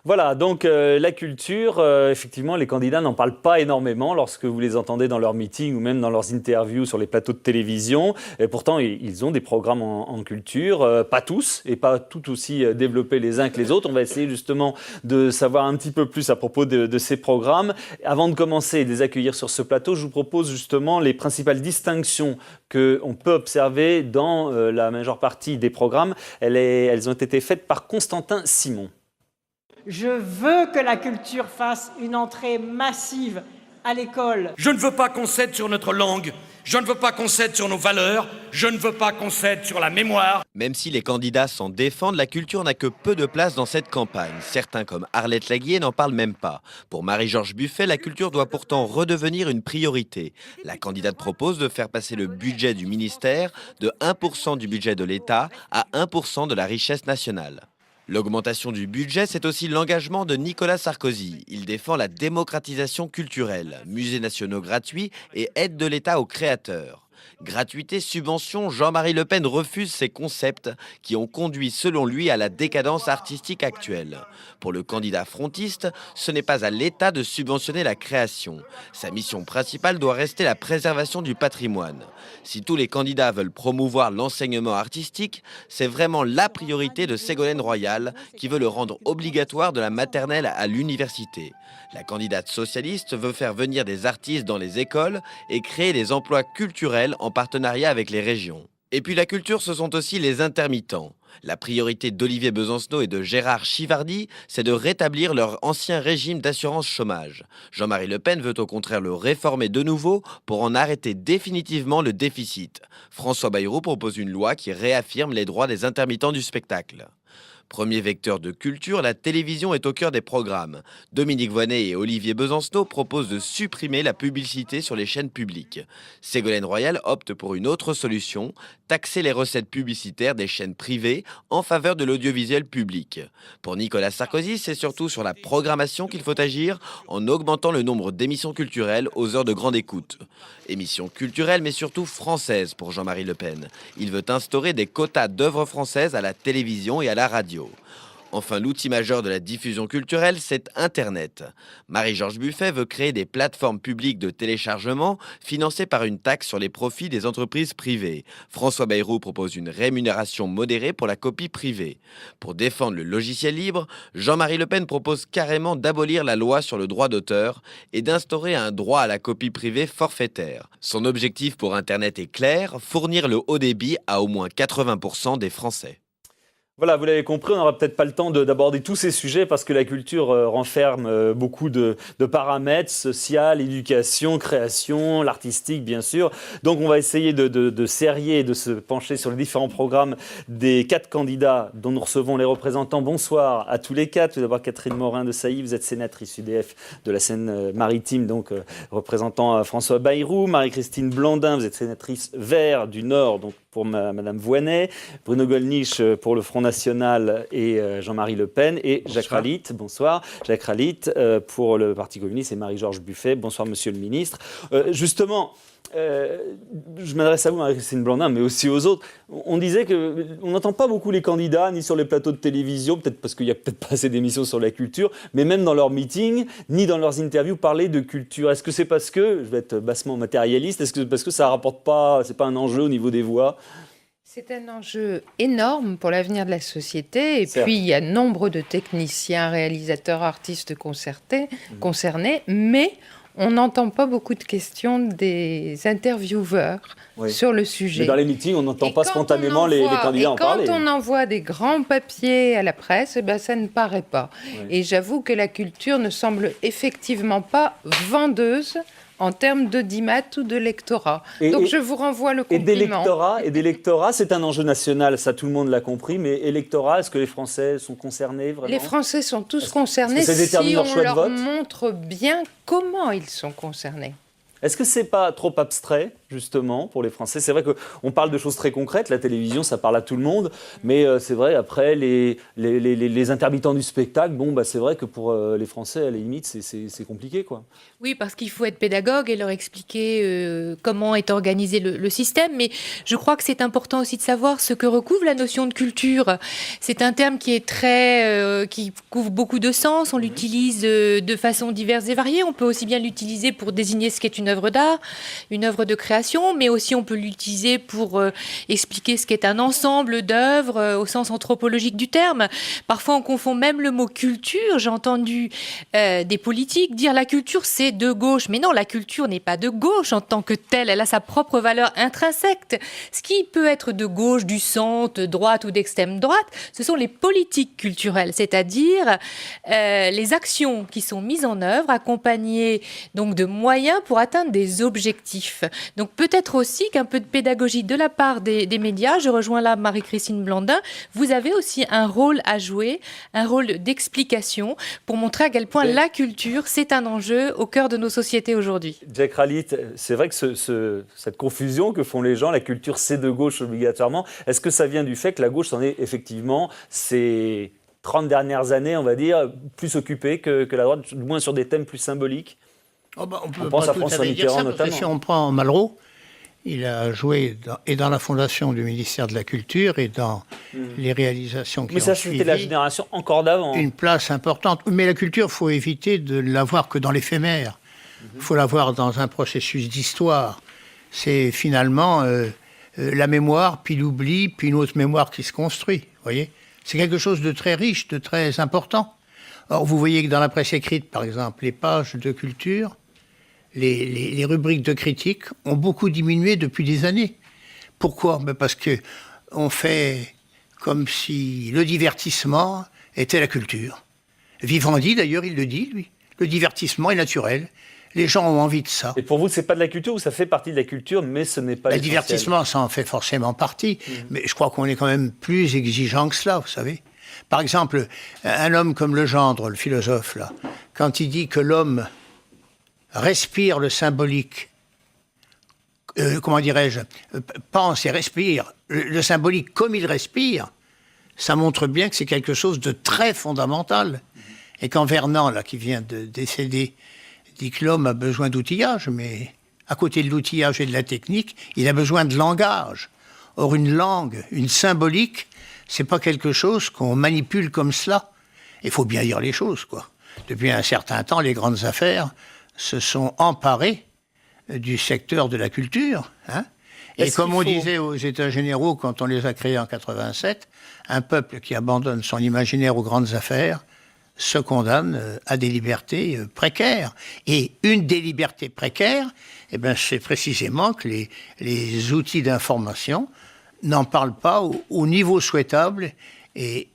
Voilà, donc la culture, effectivement, les candidats n'en parlent pas énormément lorsque vous les entendez dans leurs meetings ou même dans leurs interviews sur les plateaux de télévision. Et pourtant, ils ont des programmes en culture, pas tous, et pas tout aussi développés les uns que les autres. On va essayer justement de savoir un petit peu plus à propos de ces programmes. Avant de commencer et de les accueillir sur ce plateau, je vous propose justement les principales distinctions qu'on peut observer dans la majeure partie des programmes. Elles ont été faites par Constantin Simon. Je veux que la culture fasse une entrée massive à l'école. Je ne veux pas qu'on cède sur notre langue, je ne veux pas qu'on cède sur nos valeurs, je ne veux pas qu'on cède sur la mémoire. Même si les candidats s'en défendent, la culture n'a que peu de place dans cette campagne. Certains, comme Arlette Laguier, n'en parlent même pas. Pour Marie-Georges Buffet, la culture doit pourtant redevenir une priorité. La candidate propose de faire passer le budget du ministère de 1% du budget de l'État à 1% de la richesse nationale. L'augmentation du budget, c'est aussi l'engagement de Nicolas Sarkozy. Il défend la démocratisation culturelle, musées nationaux gratuits et aide de l'État aux créateurs. Gratuité, subvention, Jean-Marie Le Pen refuse ces concepts qui ont conduit, selon lui, à la décadence artistique actuelle. Pour le candidat frontiste, ce n'est pas à l'État de subventionner la création. Sa mission principale doit rester la préservation du patrimoine. Si tous les candidats veulent promouvoir l'enseignement artistique, c'est vraiment la priorité de Ségolène Royal qui veut le rendre obligatoire de la maternelle à l'université. La candidate socialiste veut faire venir des artistes dans les écoles et créer des emplois culturels en partenariat avec les régions. Et puis la culture, ce sont aussi les intermittents. La priorité d'Olivier Besancenot et de Gérard Chivardi, c'est de rétablir leur ancien régime d'assurance chômage. Jean-Marie Le Pen veut au contraire le réformer de nouveau pour en arrêter définitivement le déficit. François Bayrou propose une loi qui réaffirme les droits des intermittents du spectacle. Premier vecteur de culture, la télévision est au cœur des programmes. Dominique Voynet et Olivier Besancenot proposent de supprimer la publicité sur les chaînes publiques. Ségolène Royal opte pour une autre solution, taxer les recettes publicitaires des chaînes privées en faveur de l'audiovisuel public. Pour Nicolas Sarkozy, c'est surtout sur la programmation qu'il faut agir en augmentant le nombre d'émissions culturelles aux heures de grande écoute. Émissions culturelles mais surtout françaises pour Jean-Marie Le Pen. Il veut instaurer des quotas d'œuvres françaises à la télévision et à la radio. Enfin, l'outil majeur de la diffusion culturelle, c'est Internet. Marie-Georges Buffet veut créer des plateformes publiques de téléchargement financées par une taxe sur les profits des entreprises privées. François Bayrou propose une rémunération modérée pour la copie privée. Pour défendre le logiciel libre, Jean-Marie Le Pen propose carrément d'abolir la loi sur le droit d'auteur et d'instaurer un droit à la copie privée forfaitaire. Son objectif pour Internet est clair, fournir le haut débit à au moins 80% des Français. Voilà, vous l'avez compris, on n'aura peut-être pas le temps d'aborder tous ces sujets parce que la culture renferme beaucoup de paramètres, social, éducation, création, l'artistique bien sûr. Donc on va essayer de serrer et de se pencher sur les différents programmes des 4 candidats dont nous recevons les représentants. Bonsoir à tous les 4. Tout d'abord Catherine Morin de Sailly, vous êtes sénatrice UDF de la Seine-Maritime, donc représentant François Bayrou. Marie-Christine Blandin, vous êtes sénatrice Vert du Nord, donc pour Madame Voynet, Bruno Gollnisch pour le Front National et Jean-Marie Le Pen, et Jacques Rallit, bonsoir, Jacques Rallit pour le Parti communiste et Marie-Georges Buffet. Bonsoir Monsieur le Ministre. Justement, je m'adresse à vous Marie-Christine Blandin, mais aussi aux autres. On disait qu'on n'entend pas beaucoup les candidats, ni sur les plateaux de télévision, peut-être parce qu'il n'y a peut-être pas assez d'émissions sur la culture, mais même dans leurs meetings, ni dans leurs interviews, parler de culture. Est-ce que c'est parce que, je vais être bassement matérialiste, est-ce que c'est parce que ça rapporte pas, c'est pas un enjeu au niveau des voix ? C'est un enjeu énorme pour l'avenir de la société. Et Certes. Puis, il y a nombre de techniciens, réalisateurs, artistes concernés, mais on n'entend pas beaucoup de questions des intervieweurs sur le sujet. Mais dans les meetings, on n'entend pas spontanément les candidats en parler. Et quand on envoie des grands papiers à la presse, eh ben, ça ne paraît pas. Oui. Et j'avoue que la culture ne semble effectivement pas vendeuse en termes d'audimat ou de lectorat. Donc je vous renvoie le compliment. Et d'électorat, c'est un enjeu national, ça tout le monde l'a compris, mais électorat, est-ce que les Français sont concernés vraiment ? Les Français sont tous concernés si on leur montre bien comment ils sont concernés. Est-ce que c'est pas trop abstrait ? justement, pour les Français? C'est vrai qu'on parle de choses très concrètes, la télévision, ça parle à tout le monde, mais c'est vrai, après, les intermittents du spectacle, c'est vrai que pour les Français, à la limite, c'est compliqué, quoi. Oui, parce qu'il faut être pédagogue et leur expliquer comment est organisé le système, mais je crois que c'est important aussi de savoir ce que recouvre la notion de culture. C'est un terme qui est qui couvre beaucoup de sens, on l'utilise de façon diverse et variée, on peut aussi bien l'utiliser pour désigner ce qu'est une œuvre d'art, une œuvre de création, mais aussi on peut l'utiliser pour expliquer ce qu'est un ensemble d'œuvres au sens anthropologique du terme. Parfois, on confond même le mot culture. J'ai entendu des politiques dire la culture, c'est de gauche. Mais non, la culture n'est pas de gauche en tant que telle. Elle a sa propre valeur intrinsèque. Ce qui peut être de gauche, du centre, de droite ou d'extrême droite, ce sont les politiques culturelles, c'est-à-dire les actions qui sont mises en œuvre, accompagnées donc de moyens pour atteindre des objectifs. Donc peut-être aussi qu'un peu de pédagogie de la part des médias, je rejoins là Marie-Christine Blandin, vous avez aussi un rôle à jouer, un rôle d'explication pour montrer à quel point la culture, c'est un enjeu au cœur de nos sociétés aujourd'hui. Jack Rallit, c'est vrai que cette confusion que font les gens, la culture c'est de gauche obligatoirement, est-ce que ça vient du fait que la gauche s'en est effectivement, ces 30 dernières années, on va dire, plus occupée que la droite, du moins sur des thèmes plus symboliques? On pense à François Mitterrand notamment. Si on prend Malraux, il a joué dans la fondation du ministère de la Culture et dans les réalisations qui ont suivi. Mais ça, c'était la génération encore d'avant. Une place importante. Mais la culture, il faut éviter de la voir que dans l'éphémère. Il faut la voir dans un processus d'histoire. C'est finalement la mémoire, puis l'oubli, puis une autre mémoire qui se construit. Voyez, c'est quelque chose de très riche, de très important. Or, vous voyez que dans la presse écrite, par exemple, les pages de culture, les rubriques de critique ont beaucoup diminué depuis des années. Pourquoi ? Parce qu'on fait comme si le divertissement était la culture. Vivendi, d'ailleurs, il le dit, lui. Le divertissement est naturel. Les gens ont envie de ça. Et pour vous, c'est pas de la culture ou ça fait partie de la culture, mais ce n'est pas le divertissement, ça en fait forcément partie. Mais je crois qu'on est quand même plus exigeant que cela, vous savez. Par exemple, un homme comme Legendre, le philosophe, là, quand il dit que l'homme respire le symbolique, pense et respire le symbolique comme il respire, ça montre bien que c'est quelque chose de très fondamental. Et quand Vernant, là, qui vient de décéder, dit que l'homme a besoin d'outillage, mais à côté de l'outillage et de la technique, il a besoin de langage. Or, une langue, une symbolique, c'est pas quelque chose qu'on manipule comme cela. Il faut bien dire les choses, quoi. Depuis un certain temps, les grandes affaires se sont emparées du secteur de la culture. Hein. Et comme on disait aux États généraux, quand on les a créés en 87, un peuple qui abandonne son imaginaire aux grandes affaires se condamne à des libertés précaires. Et une des libertés précaires, c'est précisément que les outils d'information n'en parlent pas au niveau souhaitable et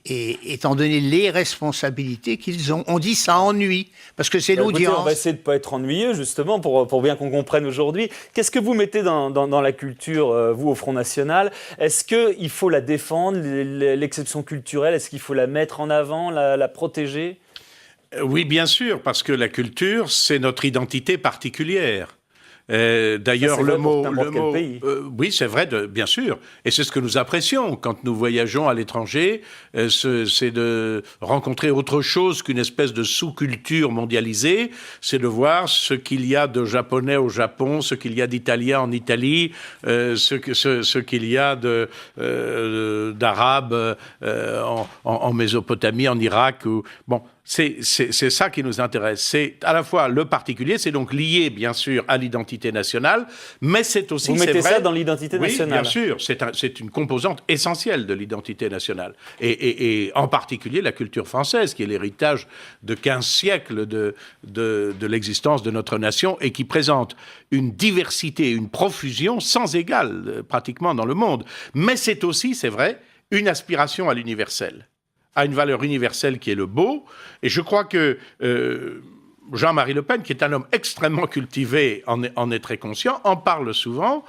étant donné les responsabilités qu'ils ont. On dit ça ennuie, parce que c'est l'audience. Écoutez, on va essayer de ne pas être ennuyeux, justement, pour bien qu'on comprenne aujourd'hui. Qu'est-ce que vous mettez dans la culture, vous, au Front National ? Est-ce qu'il faut la défendre, l'exception culturelle ? Est-ce qu'il faut la mettre en avant, la protéger ? Oui, bien sûr, parce que la culture, c'est notre identité particulière. D'ailleurs, le mot oui, c'est vrai, bien sûr, et c'est ce que nous apprécions quand nous voyageons à l'étranger, c'est de rencontrer autre chose qu'une espèce de sous-culture mondialisée, c'est de voir ce qu'il y a de japonais au Japon, ce qu'il y a d'italien en Italie, ce qu'il y a d'arabe en Mésopotamie, en Irak, bon. C'est ça qui nous intéresse. C'est à la fois le particulier, c'est donc lié, bien sûr, à l'identité nationale, mais c'est aussi... Vous mettez ça dans l'identité nationale ? Oui, bien sûr. C'est une composante essentielle de l'identité nationale. Et en particulier la culture française, qui est l'héritage de 15 siècles de l'existence de notre nation et qui présente une diversité, une profusion sans égale, pratiquement, dans le monde. Mais c'est aussi, c'est vrai, une aspiration à l'universel, à une valeur universelle qui est le beau. Et je crois que Jean-Marie Le Pen, qui est un homme extrêmement cultivé, en est très conscient, en parle souvent.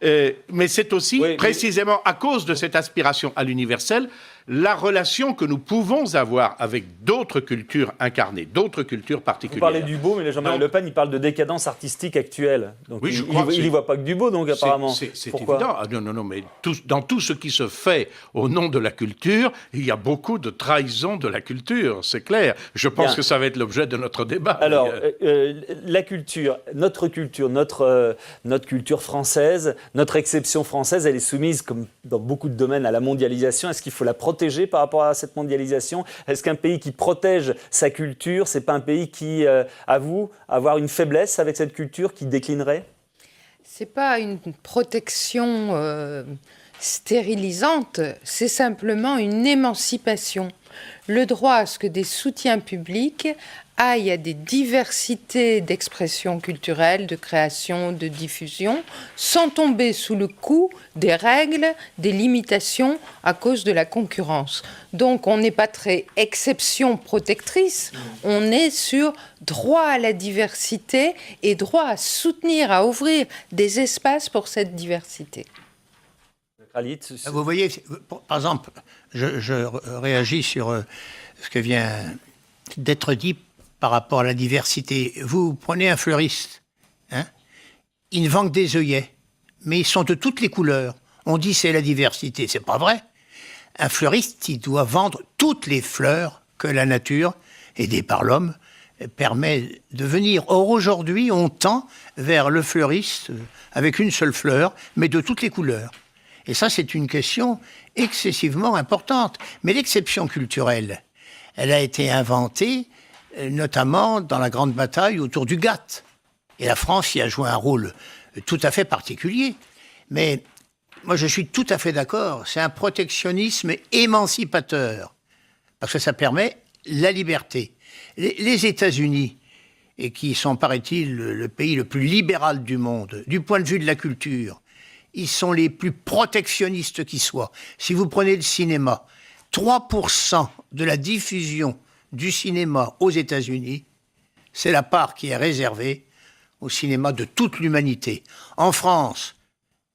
Mais c'est aussi, précisément à cause de cette aspiration à l'universel, la relation que nous pouvons avoir avec d'autres cultures incarnées, d'autres cultures particulières. Vous parlez du beau, mais Jean-Marie Le Pen, il parle de décadence artistique actuelle. Donc oui, il n'y voit pas que du beau, donc apparemment. C'est Pourquoi ? évident. Ah, non, mais dans tout ce qui se fait au nom de la culture, il y a beaucoup de trahison de la culture, c'est clair. Je pense que ça va être l'objet de notre débat. Alors, la culture, notre culture française, notre exception française, elle est soumise, comme dans beaucoup de domaines, à la mondialisation. Est-ce qu'il faut la protéger par rapport à cette mondialisation ? Est-ce qu'un pays qui protège sa culture, c'est pas un pays qui avoue avoir une faiblesse avec cette culture qui déclinerait ? C'est pas une protection stérilisante, c'est simplement une émancipation. Le droit à ce que des soutiens publics aillent à des diversités d'expression culturelle, de création, de diffusion, sans tomber sous le coup des règles, des limitations à cause de la concurrence. Donc on n'est pas très exception protectrice, on est sur droit à la diversité et droit à soutenir, à ouvrir des espaces pour cette diversité. Vous voyez, par exemple, je réagis sur ce que vient d'être dit par rapport à la diversité. Vous prenez un fleuriste, il vend que des œillets, mais ils sont de toutes les couleurs. On dit c'est la diversité, c'est pas vrai. Un fleuriste, il doit vendre toutes les fleurs que la nature, aidée par l'homme, permet de venir. Or, aujourd'hui, on tend vers le fleuriste avec une seule fleur, mais de toutes les couleurs. Et ça, c'est une question excessivement importante. Mais l'exception culturelle, elle a été inventée notamment dans la grande bataille autour du GATT. Et la France y a joué un rôle tout à fait particulier. Mais moi, je suis tout à fait d'accord. C'est un protectionnisme émancipateur. Parce que ça permet la liberté. Les États-Unis, et qui sont, paraît-il, le pays le plus libéral du monde, du point de vue de la culture, ils sont les plus protectionnistes qui soient. Si vous prenez le cinéma, 3% de la diffusion du cinéma aux États-Unis, c'est la part qui est réservée au cinéma de toute l'humanité. En France,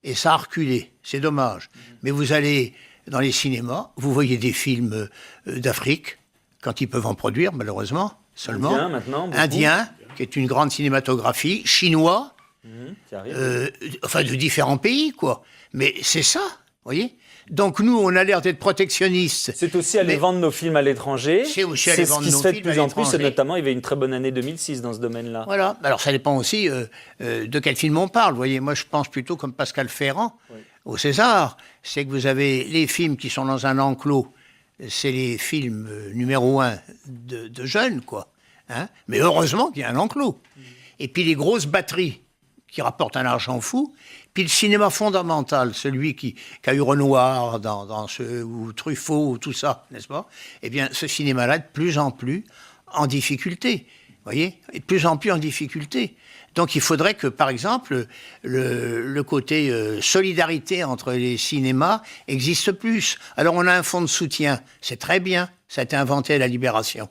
et ça a reculé, c'est dommage, mais vous allez dans les cinémas, vous voyez des films d'Afrique, quand ils peuvent en produire, malheureusement, seulement. Indien, maintenant, Indien, qui est une grande cinématographie, chinois, enfin de différents pays, quoi. Mais c'est ça, vous voyez. Donc nous, on a l'air d'être protectionnistes. C'est aussi aller vendre nos films à l'étranger. C'est aussi aller vendre nos films à l'étranger. C'est ce qui se fait de plus en plus, et notamment, il y avait une très bonne année 2006 dans ce domaine-là. Voilà. Alors ça dépend aussi de quel film on parle. Vous voyez, moi je pense plutôt comme Pascal Ferrand, au César. C'est que vous avez les films qui sont dans un enclos, c'est les films numéro 1 de jeunes, quoi. Mais heureusement qu'il y a un enclos. Et puis les grosses batteries qui rapportent un argent fou, puis le cinéma fondamental, celui qu'a eu Renoir ou Truffaut, ou tout ça, n'est-ce pas ? Eh bien, ce cinéma-là est de plus en plus en difficulté, vous voyez ? Et de plus en plus en difficulté. Donc il faudrait que, par exemple, le côté solidarité entre les cinémas existe plus. Alors on a un fonds de soutien, c'est très bien, ça a été inventé à la Libération.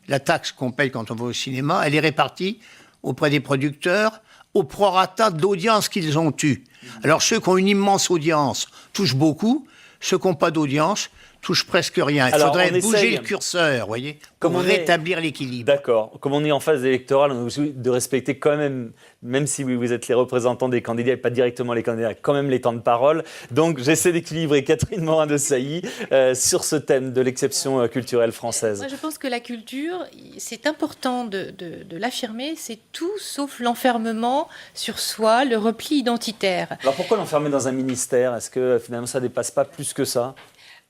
La taxe qu'on paye quand on va au cinéma, elle est répartie auprès des producteurs, au prorata de l'audience qu'ils ont eue. Alors ceux qui ont une immense audience touchent beaucoup, ceux qui n'ont pas d'audience touchent presque rien. Il faudrait bouger le curseur, vous voyez, pour rétablir l'équilibre. D'accord. Comme on est en phase électorale, on a de respecter quand même si vous êtes les représentants des candidats et pas directement les candidats, quand même les temps de parole. Donc j'essaie d'équilibrer Catherine Morin-Desailly sur ce thème de l'exception culturelle française. Moi, je pense que la culture, c'est important de l'affirmer, c'est tout sauf l'enfermement sur soi, le repli identitaire. Alors pourquoi l'enfermer dans un ministère ? Est-ce que finalement ça ne dépasse pas plus que ça ?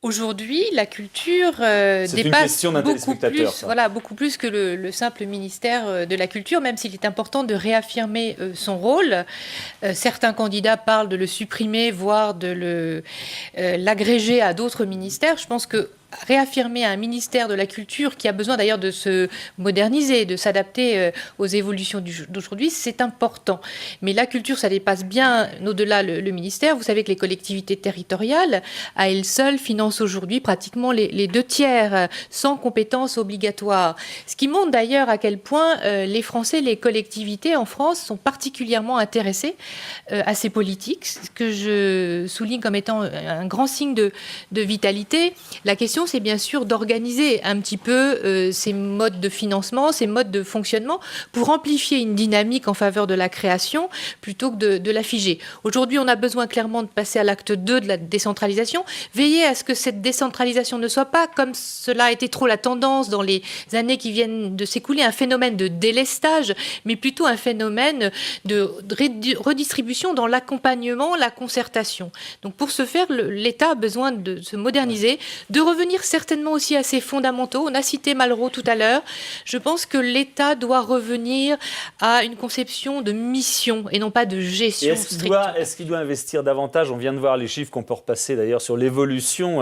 Aujourd'hui, la culture dépasse beaucoup plus que le simple ministère de la Culture, même s'il est important de réaffirmer son rôle. Certains candidats parlent de le supprimer, voire de l'agréger à d'autres ministères. Je pense que réaffirmer un ministère de la culture qui a besoin d'ailleurs de se moderniser, de s'adapter aux évolutions d'aujourd'hui, c'est important. Mais la culture, ça dépasse bien au-delà le ministère. Vous savez que les collectivités territoriales, à elles seules, financent aujourd'hui pratiquement les 2/3, sans compétences obligatoires. Ce qui montre d'ailleurs à quel point les Français, les collectivités en France sont particulièrement intéressés à ces politiques, ce que je souligne comme étant un grand signe de vitalité. La question, c'est bien sûr d'organiser un petit peu ces modes de financement, ces modes de fonctionnement pour amplifier une dynamique en faveur de la création plutôt que de la figer. Aujourd'hui, on a besoin clairement de passer à l'acte 2 de la décentralisation. Veiller à ce que cette décentralisation ne soit pas, comme cela a été trop la tendance dans les années qui viennent de s'écouler, un phénomène de délestage, mais plutôt un phénomène de redistribution dans l'accompagnement, la concertation. Donc pour ce faire, l'État a besoin de se moderniser, de revenir certainement aussi à ses fondamentaux. On a cité Malraux tout à l'heure. Je pense que l'État doit revenir à une conception de mission et non pas de gestion stricte. Est-ce qu'il doit investir davantage? On vient de voir les chiffres qu'on peut repasser d'ailleurs sur l'évolution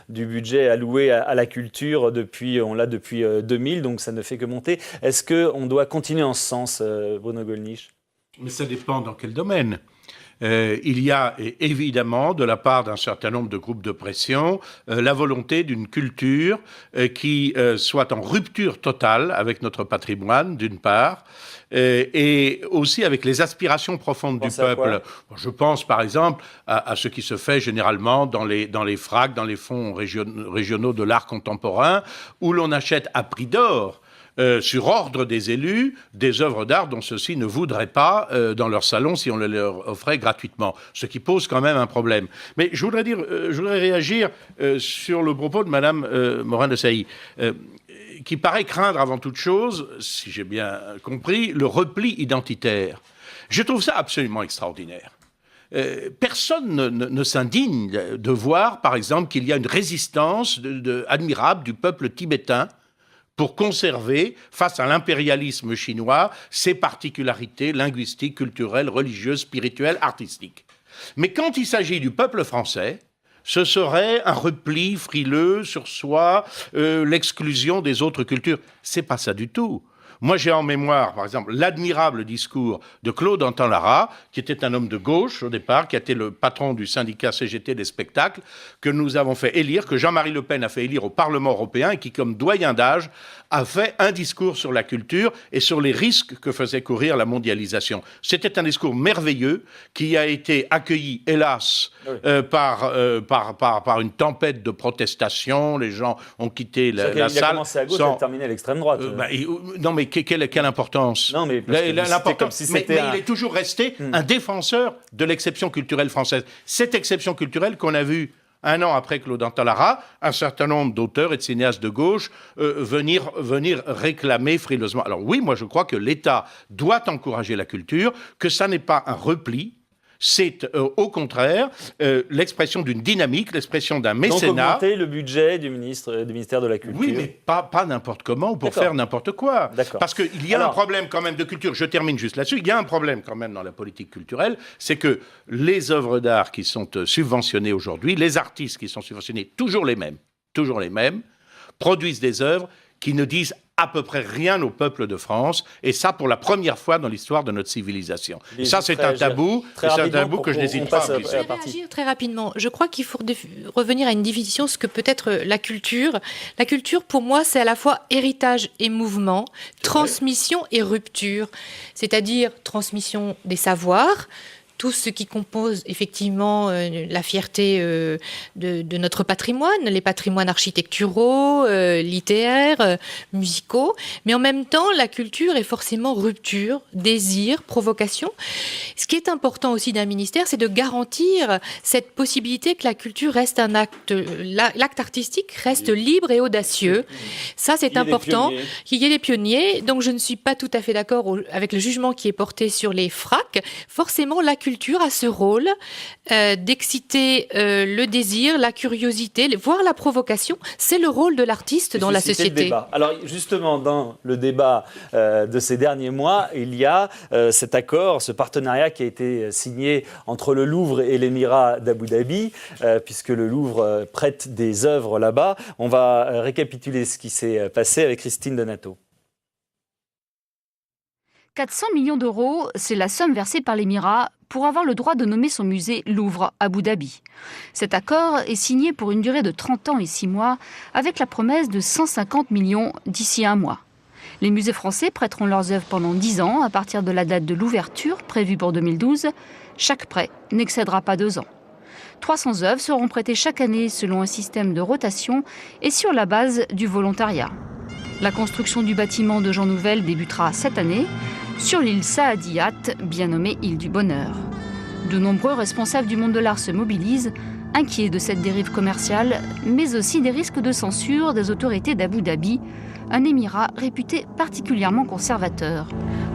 du budget alloué à la culture depuis 2000, donc ça ne fait que monter. Est-ce qu'on doit continuer en ce sens, Bruno Gollnisch? Mais ça dépend dans quel domaine. Il y a évidemment, de la part d'un certain nombre de groupes de pression, la volonté d'une culture qui soit en rupture totale avec notre patrimoine, d'une part, et aussi avec les aspirations profondes du peuple. Je pense par exemple à ce qui se fait généralement dans les FRAC, dans les fonds régionaux de l'art contemporain, où l'on achète à prix d'or, sur ordre des élus, des œuvres d'art dont ceux-ci ne voudraient pas dans leur salon si on les leur offrait gratuitement. Ce qui pose quand même un problème. Mais je voudrais réagir sur le propos de Madame Morin-Desailly, qui paraît craindre avant toute chose, si j'ai bien compris, le repli identitaire. Je trouve ça absolument extraordinaire. Personne ne s'indigne de voir, par exemple, qu'il y a une résistance admirable du peuple tibétain pour conserver, face à l'impérialisme chinois, ses particularités linguistiques, culturelles, religieuses, spirituelles, artistiques. Mais quand il s'agit du peuple français, ce serait un repli frileux sur soi, l'exclusion des autres cultures. C'est pas ça du tout. Moi, j'ai en mémoire, par exemple, l'admirable discours de Claude Antan-Lara, qui était un homme de gauche au départ, qui a été le patron du syndicat CGT des spectacles, que nous avons fait élire, que Jean-Marie Le Pen a fait élire au Parlement européen et qui, comme doyen d'âge, a fait un discours sur la culture et sur les risques que faisait courir la mondialisation. C'était un discours merveilleux qui a été accueilli, hélas, par une tempête de protestations. Les gens ont quitté la salle. Il a commencé à gauche et a terminé à l'extrême droite. Non, mais quelle importance? Non, mais l'importance. Mais il est toujours resté un défenseur de l'exception culturelle française. Cette exception culturelle qu'on a vue un an après Claude Antan-Lara, un certain nombre d'auteurs et de cinéastes de gauche venir réclamer frileusement. Alors oui, moi je crois que l'État doit encourager la culture, que ça n'est pas un repli. C'est au contraire l'expression d'une dynamique, l'expression d'un mécénat. Donc augmenter le budget du ministère de la Culture. Oui, mais pas n'importe comment ou pour faire n'importe quoi. Parce qu'il y a un problème quand même de culture, je termine juste là-dessus, il y a un problème quand même dans la politique culturelle, c'est que les œuvres d'art qui sont subventionnées aujourd'hui, les artistes qui sont subventionnés, toujours les mêmes, produisent des œuvres qui ne disent à peu près rien au peuple de France, et ça pour la première fois dans l'histoire de notre civilisation. Et ça, c'est un tabou, c'est un tabou que je n'hésite pas à briser. Je vais réagir très rapidement. Je crois qu'il faut revenir à une définition, ce que peut être la culture. La culture, pour moi, c'est à la fois héritage et mouvement, transmission et rupture, c'est-à-dire transmission des savoirs, tout ce qui compose effectivement la fierté de notre patrimoine, les patrimoines architecturaux, littéraires, musicaux. Mais en même temps, la culture est forcément rupture, désir, provocation. Ce qui est important aussi d'un ministère, c'est de garantir cette possibilité que la culture reste un acte, l'acte artistique reste libre et audacieux. Ça, c'est important. Qu'il y ait des pionniers. Donc, je ne suis pas tout à fait d'accord avec le jugement qui est porté sur les FRAC. Forcément, la culture culture a ce rôle d'exciter le désir, la curiosité, voire la provocation. C'est le rôle de l'artiste dans la société. Alors justement, dans le débat de ces derniers mois, il y a cet accord, ce partenariat qui a été signé entre le Louvre et l'Émirat d'Abu Dhabi, puisque le Louvre prête des œuvres là-bas. On va récapituler ce qui s'est passé avec Christine Donato. 400 millions d'euros, c'est la somme versée par l'Émirat pour avoir le droit de nommer son musée Louvre Abu Dhabi. Cet accord est signé pour une durée de 30 ans et 6 mois, avec la promesse de 150 millions d'ici un mois. Les musées français prêteront leurs œuvres pendant 10 ans, à partir de la date de l'ouverture, prévue pour 2012. Chaque prêt n'excédera pas 2 ans. 300 œuvres seront prêtées chaque année selon un système de rotation et sur la base du volontariat. La construction du bâtiment de Jean Nouvel débutera cette année, sur l'île Saadiyat, bien nommée île du Bonheur. De nombreux responsables du monde de l'art se mobilisent, inquiets de cette dérive commerciale, mais aussi des risques de censure des autorités d'Abu Dhabi, un émirat réputé particulièrement conservateur.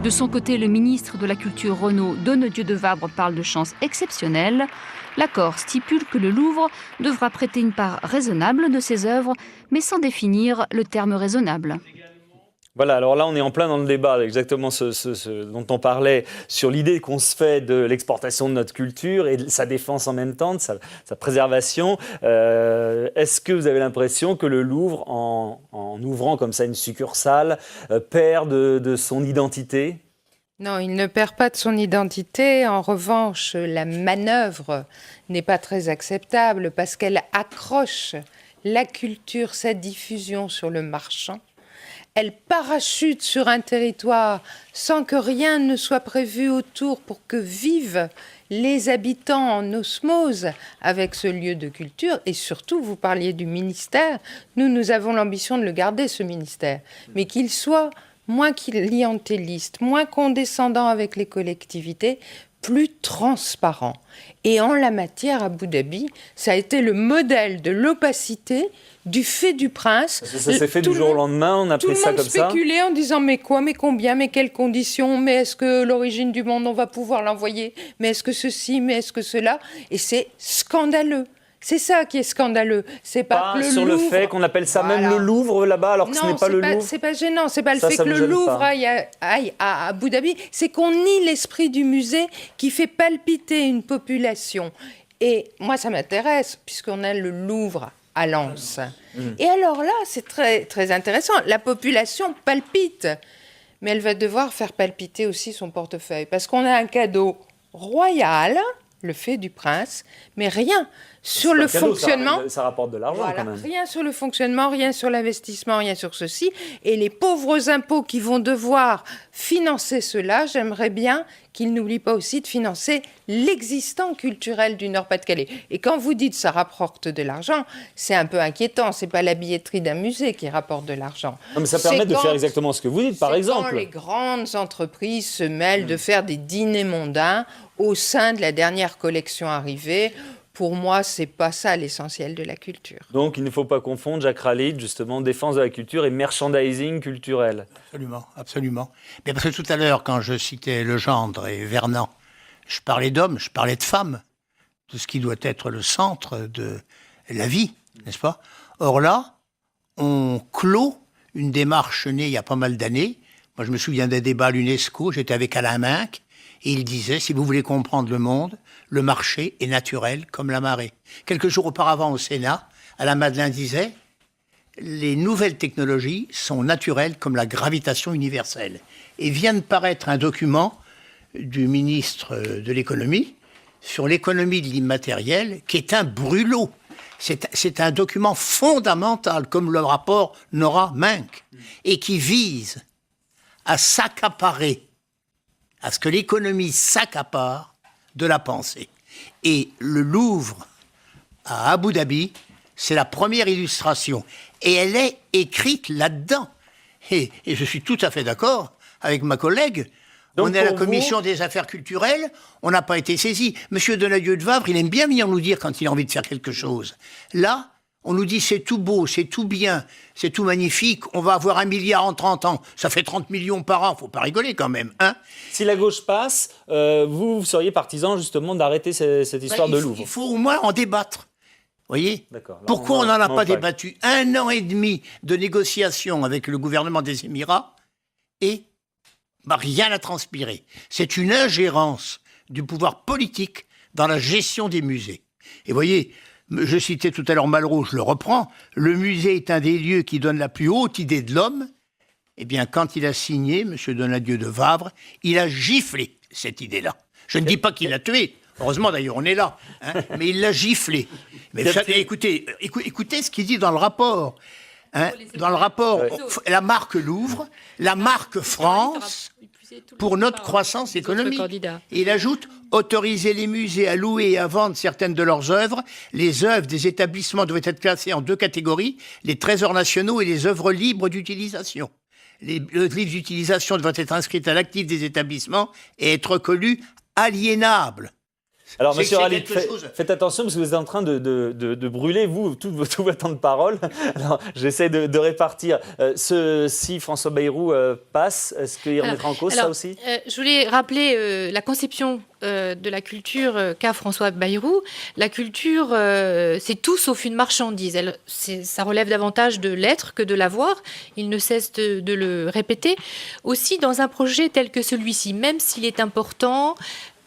De son côté, le ministre de la Culture Renaud Donnedieu de Vabre parle de chance exceptionnelle. L'accord stipule que le Louvre devra prêter une part raisonnable de ses œuvres, mais sans définir le terme raisonnable. Voilà, alors là on est en plein dans le débat, exactement ce dont on parlait, sur l'idée qu'on se fait de l'exportation de notre culture et de sa défense en même temps, de sa préservation. Est-ce que vous avez l'impression que le Louvre, en ouvrant comme ça une succursale, perd de son identité ? Non, il ne perd pas de son identité. En revanche, la manœuvre n'est pas très acceptable parce qu'elle accroche la culture, sa diffusion sur le marchand. Elle parachute sur un territoire sans que rien ne soit prévu autour pour que vivent les habitants en osmose avec ce lieu de culture. Et surtout, vous parliez du ministère. Nous avons l'ambition de le garder, ce ministère. Mais qu'il soit moins clientéliste, moins condescendant avec les collectivités, plus transparent. Et en la matière, Abu Dhabi, ça a été le modèle de l'opacité, du fait du prince. Parce que ça s'est fait du jour au lendemain, on a pris ça comme ça. Tout le monde spéculait en disant mais quoi, mais combien, mais quelles conditions, mais est-ce que l'origine du monde, on va pouvoir l'envoyer, mais est-ce que ceci, mais est-ce que cela. Et c'est scandaleux. C'est ça qui est scandaleux. C'est pas que le sur Louvre, le fait qu'on appelle ça même le Louvre là-bas, alors que ce n'est pas le Louvre. C'est pas gênant. C'est pas le fait que le Louvre aille à Abu Dhabi. C'est qu'on nie l'esprit du musée qui fait palpiter une population. Et moi, ça m'intéresse, puisqu'on a le Louvre à Lens. Et alors là, c'est très, très intéressant. La population palpite. Mais elle va devoir faire palpiter aussi son portefeuille. Parce qu'on a un cadeau royal, le fait du prince, mais rien sur le fonctionnement. Ça rapporte de l'argent quand même. Rien sur le fonctionnement, rien sur l'investissement, rien sur ceci. Et les pauvres impôts qui vont devoir financer cela, j'aimerais bien qu'ils n'oublient pas aussi de financer l'existant culturel du Nord-Pas-de-Calais. Et quand vous dites ça rapporte de l'argent, c'est un peu inquiétant. C'est pas la billetterie d'un musée qui rapporte de l'argent. Non, mais ça permet de faire exactement ce que vous dites, par exemple. Quand les grandes entreprises se mêlent de faire des dîners mondains au sein de la dernière collection arrivée. Pour moi, c'est pas ça l'essentiel de la culture. Donc, il ne faut pas confondre, Jacques Ralid, justement, défense de la culture et merchandising culturel. Absolument, absolument. Mais parce que tout à l'heure, quand je citais Legendre et Vernant, je parlais d'hommes, je parlais de femmes, de ce qui doit être le centre de la vie, n'est-ce pas ? Or là, on clôt une démarche née il y a pas mal d'années. Moi, je me souviens d'un débat à l'UNESCO, j'étais avec Alain Minck, et il disait, si vous voulez comprendre le monde, le marché est naturel comme la marée. Quelques jours auparavant au Sénat, Alain Madelin disait, les nouvelles technologies sont naturelles comme la gravitation universelle. Et vient de paraître un document du ministre de l'économie sur l'économie de l'immatériel, qui est un brûlot. C'est un document fondamental, comme le rapport Nora Minck, et qui vise à s'accaparer, à ce que l'économie s'accapare de la pensée. Et le Louvre à Abu Dhabi, c'est la première illustration. Et elle est écrite là-dedans. Et je suis tout à fait d'accord avec ma collègue. Donc on est à la commission des affaires culturelles, on n'a pas été saisi. Monsieur Donnedieu de Vabre, il aime bien venir nous dire quand il a envie de faire quelque chose. Là, On nous dit c'est tout beau, c'est tout bien, c'est tout magnifique, on va avoir 1 milliard en 30 ans. Ça fait 30 millions par an, faut pas rigoler quand même, hein. Si la gauche passe, vous seriez partisan justement d'arrêter cette histoire de Louvre. Il faut au moins en débattre. Vous voyez ? D'accord. Là, Pourquoi on n'en a pas pas débattu ? 1 an et demi de négociations avec le gouvernement des Émirats et rien n'a transpiré. C'est une ingérence du pouvoir politique dans la gestion des musées. Et vous voyez, je citais tout à l'heure Malraux, je le reprends, le musée est un des lieux qui donne la plus haute idée de l'homme. Eh bien, quand il a signé, M. Donadieu de Vavre, il a giflé cette idée-là. Je ne dis pas qu'il l'a tuée. Heureusement, d'ailleurs, on est là. Hein, mais il l'a giflé. Mais écoutez ce qu'il dit dans le rapport. Hein, dans le rapport, la marque Louvre, la marque France, pour notre croissance économique. Et il ajoute « Autoriser les musées à louer et à vendre certaines de leurs œuvres. Les œuvres des établissements doivent être classées en 2 catégories, les trésors nationaux et les œuvres libres d'utilisation. Les livres d'utilisation doivent être inscrits à l'actif des établissements et être reconnus aliénables. » Alors, monsieur Ralid, faites attention parce que vous êtes en train de brûler, vous, tout votre temps de parole. Alors, j'essaie de répartir. Si François Bayrou passe, est-ce qu'il remettra en cause ça aussi ? Je voulais rappeler la conception de la culture qu'a François Bayrou. La culture, c'est tout sauf une marchandise. Ça relève davantage de l'être que de l'avoir. Il ne cesse de le répéter. Aussi, dans un projet tel que celui-ci, même s'il est important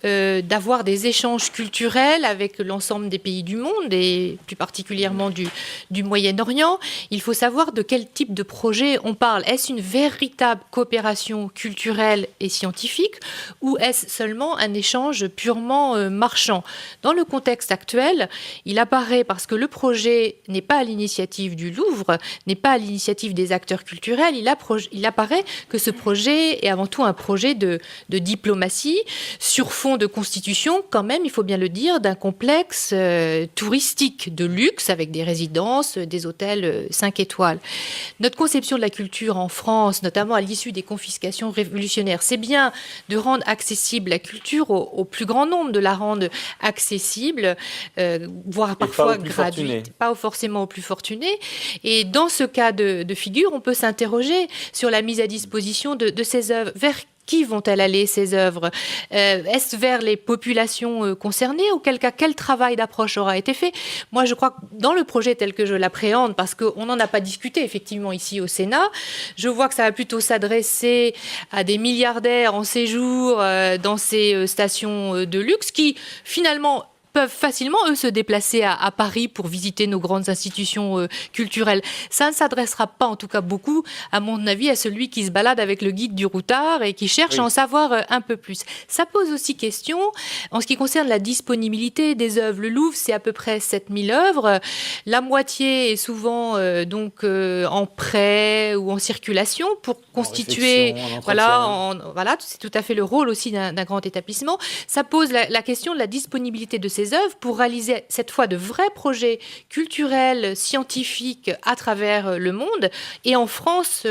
d'avoir des échanges culturels avec l'ensemble des pays du monde et plus particulièrement du Moyen-Orient, il faut savoir de quel type de projet on parle. Est-ce une véritable coopération culturelle et scientifique ou est-ce seulement un échange purement marchand ? Dans le contexte actuel, il apparaît, parce que le projet n'est pas à l'initiative du Louvre, n'est pas à l'initiative des acteurs culturels, il apparaît que ce projet est avant tout un projet de diplomatie sur fond de constitution, quand même, il faut bien le dire, d'un complexe touristique de luxe avec des résidences, des hôtels 5 étoiles. Notre conception de la culture en France, notamment à l'issue des confiscations révolutionnaires, c'est bien de rendre accessible la culture au plus grand nombre, de la rendre accessible, voire parfois gratuite, pas forcément aux plus fortunés. Et dans ce cas de figure, on peut s'interroger sur la mise à disposition de ces œuvres. Vers qui vont-elles aller, ces œuvres ? Est-ce vers les populations concernées ? Auquel cas, quel travail d'approche aura été fait ? Moi, je crois que dans le projet tel que je l'appréhende, parce qu'on n'en a pas discuté effectivement ici au Sénat, je vois que ça va plutôt s'adresser à des milliardaires en séjour dans ces stations de luxe qui, finalement, peuvent facilement, eux, se déplacer à Paris pour visiter nos grandes institutions culturelles. Ça ne s'adressera pas, en tout cas beaucoup, à mon avis, à celui qui se balade avec le guide du routard et qui cherche à en savoir un peu plus. Ça pose aussi question en ce qui concerne la disponibilité des œuvres. Le Louvre, c'est à peu près 7000 œuvres. La moitié est souvent en prêt ou en circulation pour constituer... Voilà, c'est tout à fait le rôle aussi d'un grand établissement. Ça pose la question de la disponibilité de ces œuvres pour réaliser cette fois de vrais projets culturels, scientifiques à travers le monde. Et en France,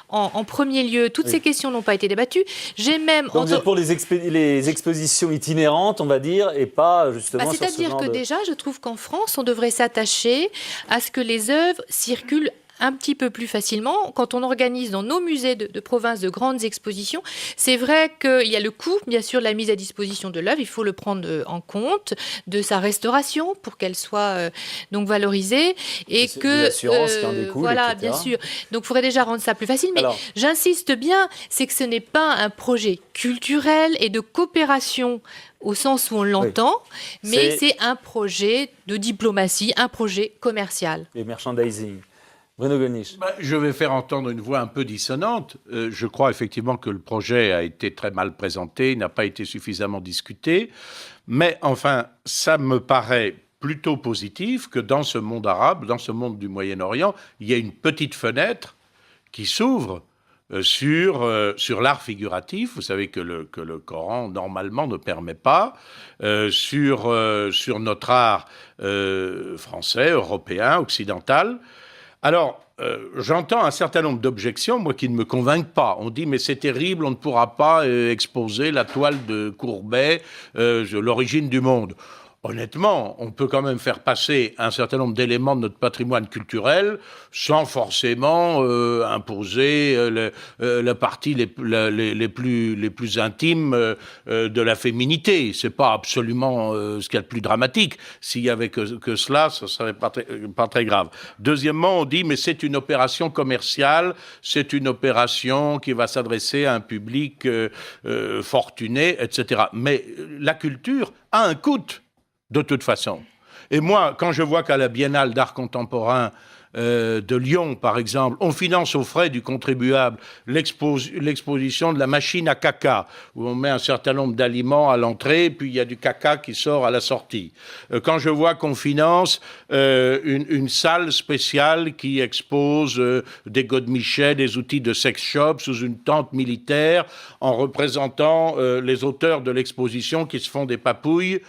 en premier lieu, toutes ces questions n'ont pas été débattues. J'ai même... Donc vous êtes pour les expositions itinérantes, on va dire, et pas justement sur ce genre de... C'est-à-dire que déjà, je trouve qu'en France, on devrait s'attacher à ce que les œuvres circulent un petit peu plus facilement. Quand on organise dans nos musées de province de grandes expositions, c'est vrai qu'il y a le coût, bien sûr, de la mise à disposition de l'œuvre. Il faut le prendre en compte, de sa restauration pour qu'elle soit donc valorisée. Et que l'assurance qui en découle, voilà, etc. bien sûr. Donc, il faudrait déjà rendre ça plus facile. Mais j'insiste bien, c'est que ce n'est pas un projet culturel et de coopération au sens où on l'entend, mais c'est un projet de diplomatie, un projet commercial. Et merchandising. Bruno Gollnisch. Je vais faire entendre une voix un peu dissonante. Je crois effectivement que le projet a été très mal présenté, n'a pas été suffisamment discuté. Mais enfin, ça me paraît plutôt positif que dans ce monde arabe, dans ce monde du Moyen-Orient, il y a une petite fenêtre qui s'ouvre sur l'art figuratif. Vous savez que le Coran, normalement, ne permet pas. Sur notre art français, européen, occidental. Alors, j'entends un certain nombre d'objections, moi, qui ne me convainquent pas. On dit, mais c'est terrible, on ne pourra pas exposer la toile de Courbet, l'origine du monde. honnêtement, on peut quand même faire passer un certain nombre d'éléments de notre patrimoine culturel sans forcément imposer la partie les plus intimes de la féminité. C'est pas absolument ce qu'il y a de plus dramatique. S'il y avait que cela, ce serait pas très grave. Deuxièmement, on dit mais c'est une opération commerciale, c'est une opération qui va s'adresser à un public fortuné, etc. Mais la culture a un coût. De toute façon. Et moi, quand je vois qu'à la Biennale d'art contemporain de Lyon, par exemple, on finance aux frais du contribuable l'exposition de la machine à caca, où on met un certain nombre d'aliments à l'entrée, puis il y a du caca qui sort à la sortie. Quand je vois qu'on finance une salle spéciale qui expose des godemichets, des outils de sex shop sous une tente militaire, en représentant les auteurs de l'exposition qui se font des papouilles,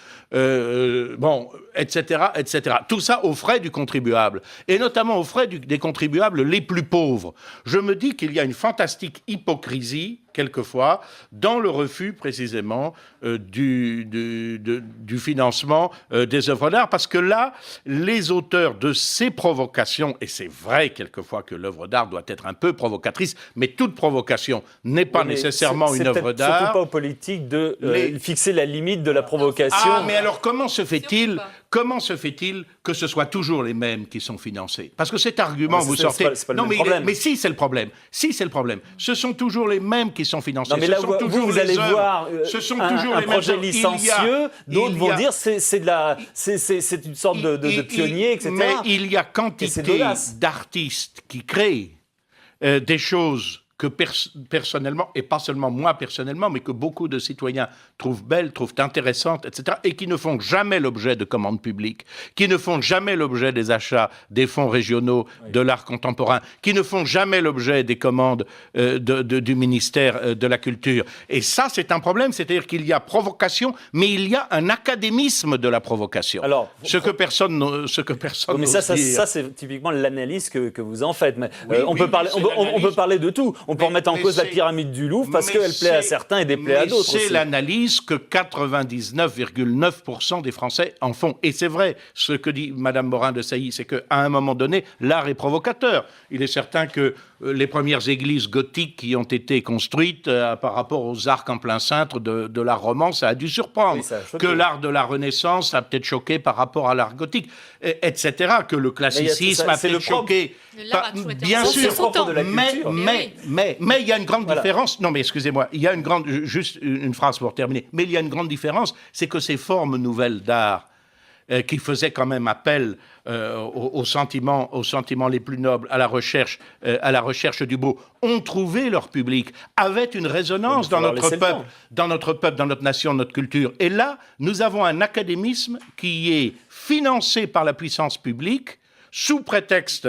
etc., etc. Tout ça aux frais du contribuable, et notamment aux frais des contribuables les plus pauvres. Je me dis qu'il y a une fantastique hypocrisie, quelquefois, dans le refus, précisément, du financement des œuvres d'art, parce que là, les auteurs de ces provocations, et c'est vrai quelquefois que l'œuvre d'art doit être un peu provocatrice, mais toute provocation n'est pas nécessairement une œuvre d'art. C'est surtout pas aux politiques de fixer la limite de la provocation. Ah, mais alors comment se fait-il que ce soit toujours les mêmes qui sont financés? Parce que cet argument, vous sortez... C'est pas le même problème. Mais si, c'est le problème. Si, c'est le problème. Ce sont toujours les mêmes qui sont financés. Non, mais là, vous allez voir un projet œuvres. licencieux, d'autres vont dire c'est une sorte de pionnier, etc. Mais il y a quantité d'artistes qui créent des choses que personnellement, et pas seulement moi personnellement, mais que beaucoup de citoyens trouvent belles, trouvent intéressantes, etc., et qui ne font jamais l'objet de commandes publiques, qui ne font jamais l'objet des achats des fonds régionaux de l'art contemporain, qui ne font jamais l'objet des commandes du ministère de la Culture. Et ça, c'est un problème, c'est-à-dire qu'il y a provocation, mais il y a un académisme de la provocation. Alors, ce que personne mais ça, c'est typiquement l'analyse que vous en faites. Mais, on peut parler de tout. On peut remettre en cause la pyramide du Louvre parce qu'elle plaît à certains et déplaît à d'autres. C'est l'analyse que 99,9% des Français en font. Et c'est vrai, ce que dit Madame Morin-Desailly, c'est qu'à un moment donné, l'art est provocateur. Il est certain que les premières églises gothiques qui ont été construites par rapport aux arcs en plein cintre de l'art roman, ça a dû surprendre. Oui, que l'art de la Renaissance a peut-être choqué par rapport à l'art gothique, etc. Que le classicisme a peut-être choqué. Bien sûr, mais il y a une grande différence. Non, mais excusez-moi, il y a juste une phrase pour terminer. Mais il y a une grande différence, c'est que ces formes nouvelles d'art qui faisaient quand même appel aux sentiments les plus nobles, à la recherche du beau, ont trouvé leur public, avaient une résonance dans notre peuple, dans notre nation, notre culture. Et là, nous avons un académisme qui est financé par la puissance publique, sous prétexte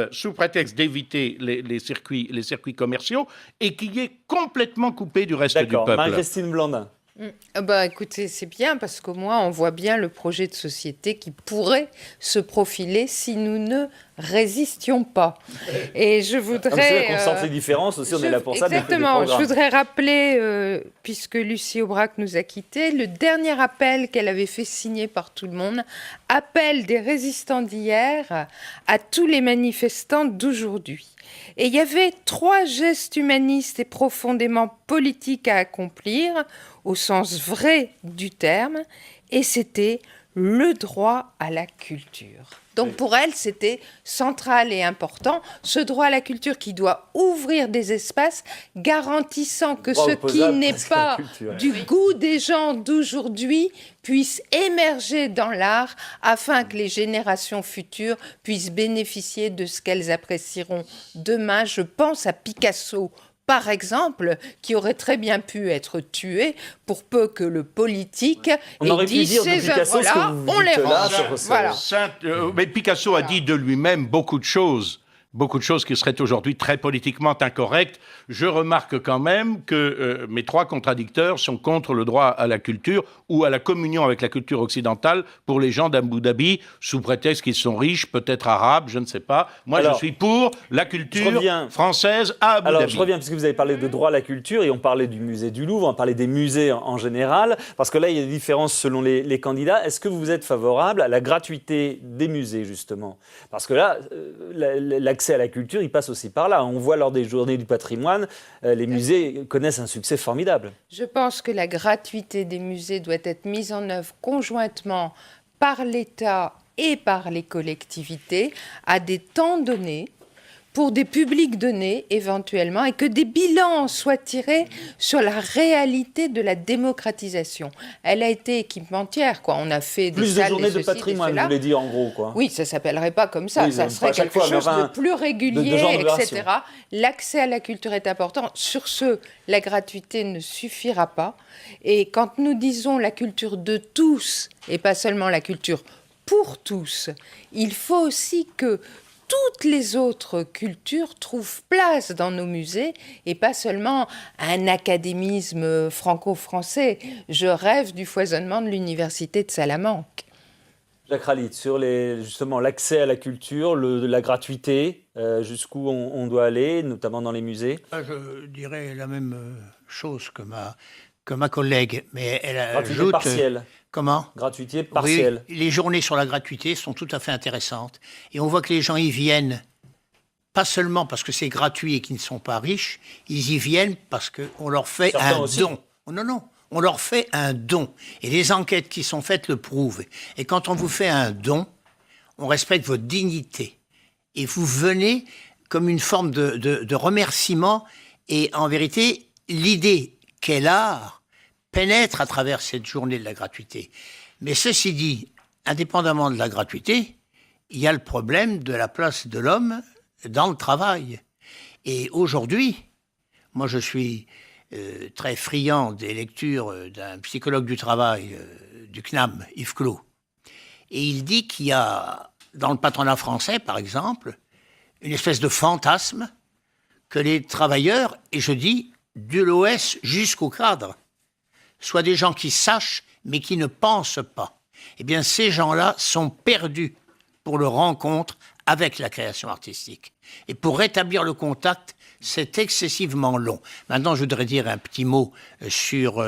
d'éviter les circuits commerciaux, et qui est complètement coupé du reste du peuple. Marie-Christine Blandin. Écoutez, c'est bien parce qu'au moins on voit bien le projet de société qui pourrait se profiler si nous ne résistions pas. Et je voudrais... C'est là qu'on sente les différences aussi, on est là pour ça. Exactement, je voudrais rappeler, puisque Lucie Aubrac nous a quittés, le dernier appel qu'elle avait fait signer par tout le monde, appel des résistants d'hier à tous les manifestants d'aujourd'hui. Et il y avait 3 gestes humanistes et profondément politiques à accomplir, au sens vrai du terme, et c'était le droit à la culture. Donc pour elle, c'était central et important, ce droit à la culture qui doit ouvrir des espaces garantissant que ce qui n'est pas du goût des gens d'aujourd'hui puisse émerger dans l'art afin que les générations futures puissent bénéficier de ce qu'elles apprécieront demain. Je pense à Picasso, par exemple, qui aurait très bien pu être tué pour peu que le politique ait dit ces œuvres-là, on les rend. Mais Picasso a dit de lui-même beaucoup de choses. beaucoup de choses qui seraient aujourd'hui très politiquement incorrectes. Je remarque quand même que mes 3 contradicteurs sont contre le droit à la culture ou à la communion avec la culture occidentale pour les gens d'Abu Dhabi, sous prétexte qu'ils sont riches, peut-être arabes, je ne sais pas. Moi, je suis pour la culture française à Abu Dhabi. Alors, je reviens, puisque vous avez parlé de droit à la culture et on parlait du musée du Louvre, on parlait des musées en général, parce que là, il y a des différences selon les candidats. Est-ce que vous êtes favorable à la gratuité des musées, justement? Parce que là, l'accès à la culture, il passe aussi par là. On voit lors des journées du patrimoine, les musées connaissent un succès formidable. Je pense que la gratuité des musées doit être mise en œuvre conjointement par l'État et par les collectivités à des temps donnés, pour des publics donnés éventuellement, et que des bilans soient tirés sur la réalité de la démocratisation. Elle a été équipementière, quoi. On a fait des plus salles, de journées de de patrimoine, vous voulez dire en gros, quoi. Oui, ça s'appellerait pas comme ça. Oui, ça serait quelque chose de plus régulier, etc. L'accès à la culture est important. Sur ce, la gratuité ne suffira pas. Et quand nous disons la culture de tous, et pas seulement la culture pour tous, il faut aussi que toutes les autres cultures trouvent place dans nos musées et pas seulement un académisme franco-français. Je rêve du foisonnement de l'université de Salamanque. Jacques Ralit, sur justement l'accès à la culture, la gratuité, jusqu'où on doit aller, notamment dans les musées. Je dirais la même chose que ma collègue, mais elle gratuité ajoute... partielle. Comment? Gratuité partielle. Oui, les journées sur la gratuité sont tout à fait intéressantes. Et on voit que les gens y viennent, pas seulement parce que c'est gratuit et qu'ils ne sont pas riches, ils y viennent parce qu'on leur fait un don. Non, on leur fait un don. Et les enquêtes qui sont faites le prouvent. Et quand on vous fait un don, on respecte votre dignité. Et vous venez comme une forme de remerciement. Et en vérité, l'idée qu'est l'art pénètre à travers cette journée de la gratuité. Mais ceci dit, indépendamment de la gratuité, il y a le problème de la place de l'homme dans le travail. Et aujourd'hui, moi je suis très friand des lectures d'un psychologue du travail du CNAM, Yves Clos. Et il dit qu'il y a, dans le patronat français par exemple, une espèce de fantasme que les travailleurs, et je dis de l'OS jusqu'au cadre, soient des gens qui sachent, mais qui ne pensent pas. Eh bien, ces gens-là sont perdus pour leur rencontre avec la création artistique. Et pour rétablir le contact, c'est excessivement long. Maintenant, je voudrais dire un petit mot sur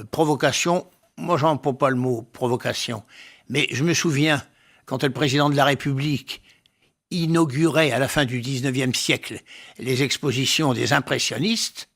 provocation. Moi, j'emploie pas le mot provocation. Mais je me souviens, quand le président de la République inaugurait, à la fin du 19e siècle, les expositions des impressionnistes,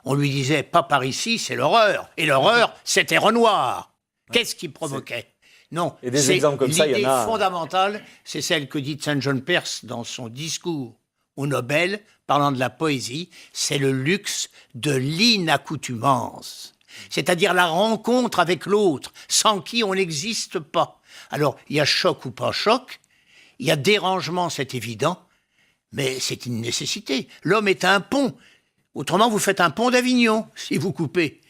on lui disait, pas par ici, c'est l'horreur. Et l'horreur, c'était Renoir. Qu'est-ce qui provoquait? Non, et des exemples comme ça, il y en a. L'idée fondamentale, c'est celle que dit St. John Perse dans son discours au Nobel, parlant de la poésie, c'est le luxe de l'inaccoutumance. C'est-à-dire la rencontre avec l'autre, sans qui on n'existe pas. Alors, il y a choc ou pas choc, il y a dérangement, c'est évident, mais c'est une nécessité. L'homme est un pont. Autrement, vous faites un pont d'Avignon, si vous coupez.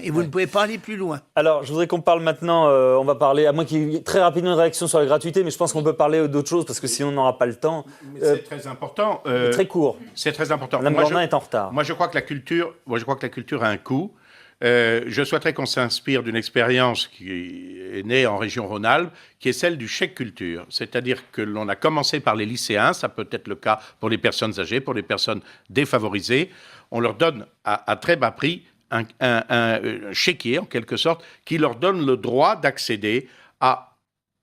Et vous ne pouvez pas aller plus loin. Alors, je voudrais qu'on parle maintenant, on va parler, à moins qu'il y ait très rapidement une réaction sur la gratuité, mais je pense qu'on peut parler d'autres choses, parce que sinon on n'aura pas le temps. C'est très important. Très court. C'est très important. Mme Bornin est en retard. Moi, je crois que la culture a un coût. Je souhaiterais qu'on s'inspire d'une expérience qui est née en région Rhône-Alpes, qui est celle du chèque culture. C'est-à-dire que l'on a commencé par les lycéens, ça peut être le cas pour les personnes âgées, pour les personnes défavorisées. On leur donne à très bas prix un chéquier, en quelque sorte, qui leur donne le droit d'accéder à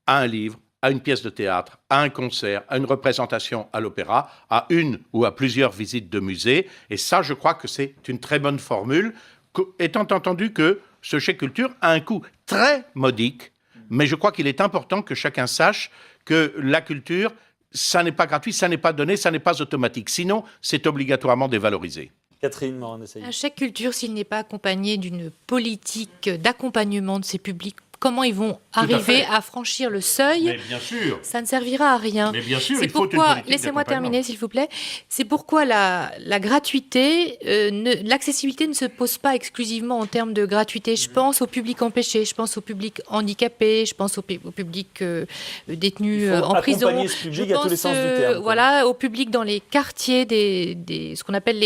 un livre, à une pièce de théâtre, à un concert, à une représentation à l'opéra, à une ou à plusieurs visites de musée. Et ça, je crois que c'est une très bonne formule, étant entendu que ce chèque culture a un coût très modique, mais je crois qu'il est important que chacun sache que la culture, ça n'est pas gratuit, ça n'est pas donné, ça n'est pas automatique. Sinon, c'est obligatoirement dévalorisé. Catherine Morin-Desailly. Un chèque culture, s'il n'est pas accompagné d'une politique d'accompagnement de ces publics comment ils vont arriver à franchir le seuil, Mais bien sûr. ça ne servira à rien. Mais bien sûr, C'est il faut une pourquoi, politique laissez-moi d'accompagnement. terminer s'il vous plaît, c'est pourquoi la gratuité, l'accessibilité ne se pose pas exclusivement en termes de gratuité. Je pense au public empêché, je pense au public handicapé, je pense au public détenu Il faut en prison. accompagner ce public à tous les sens du terme, quoi. Voilà, au public dans les quartiers, ce qu'on appelle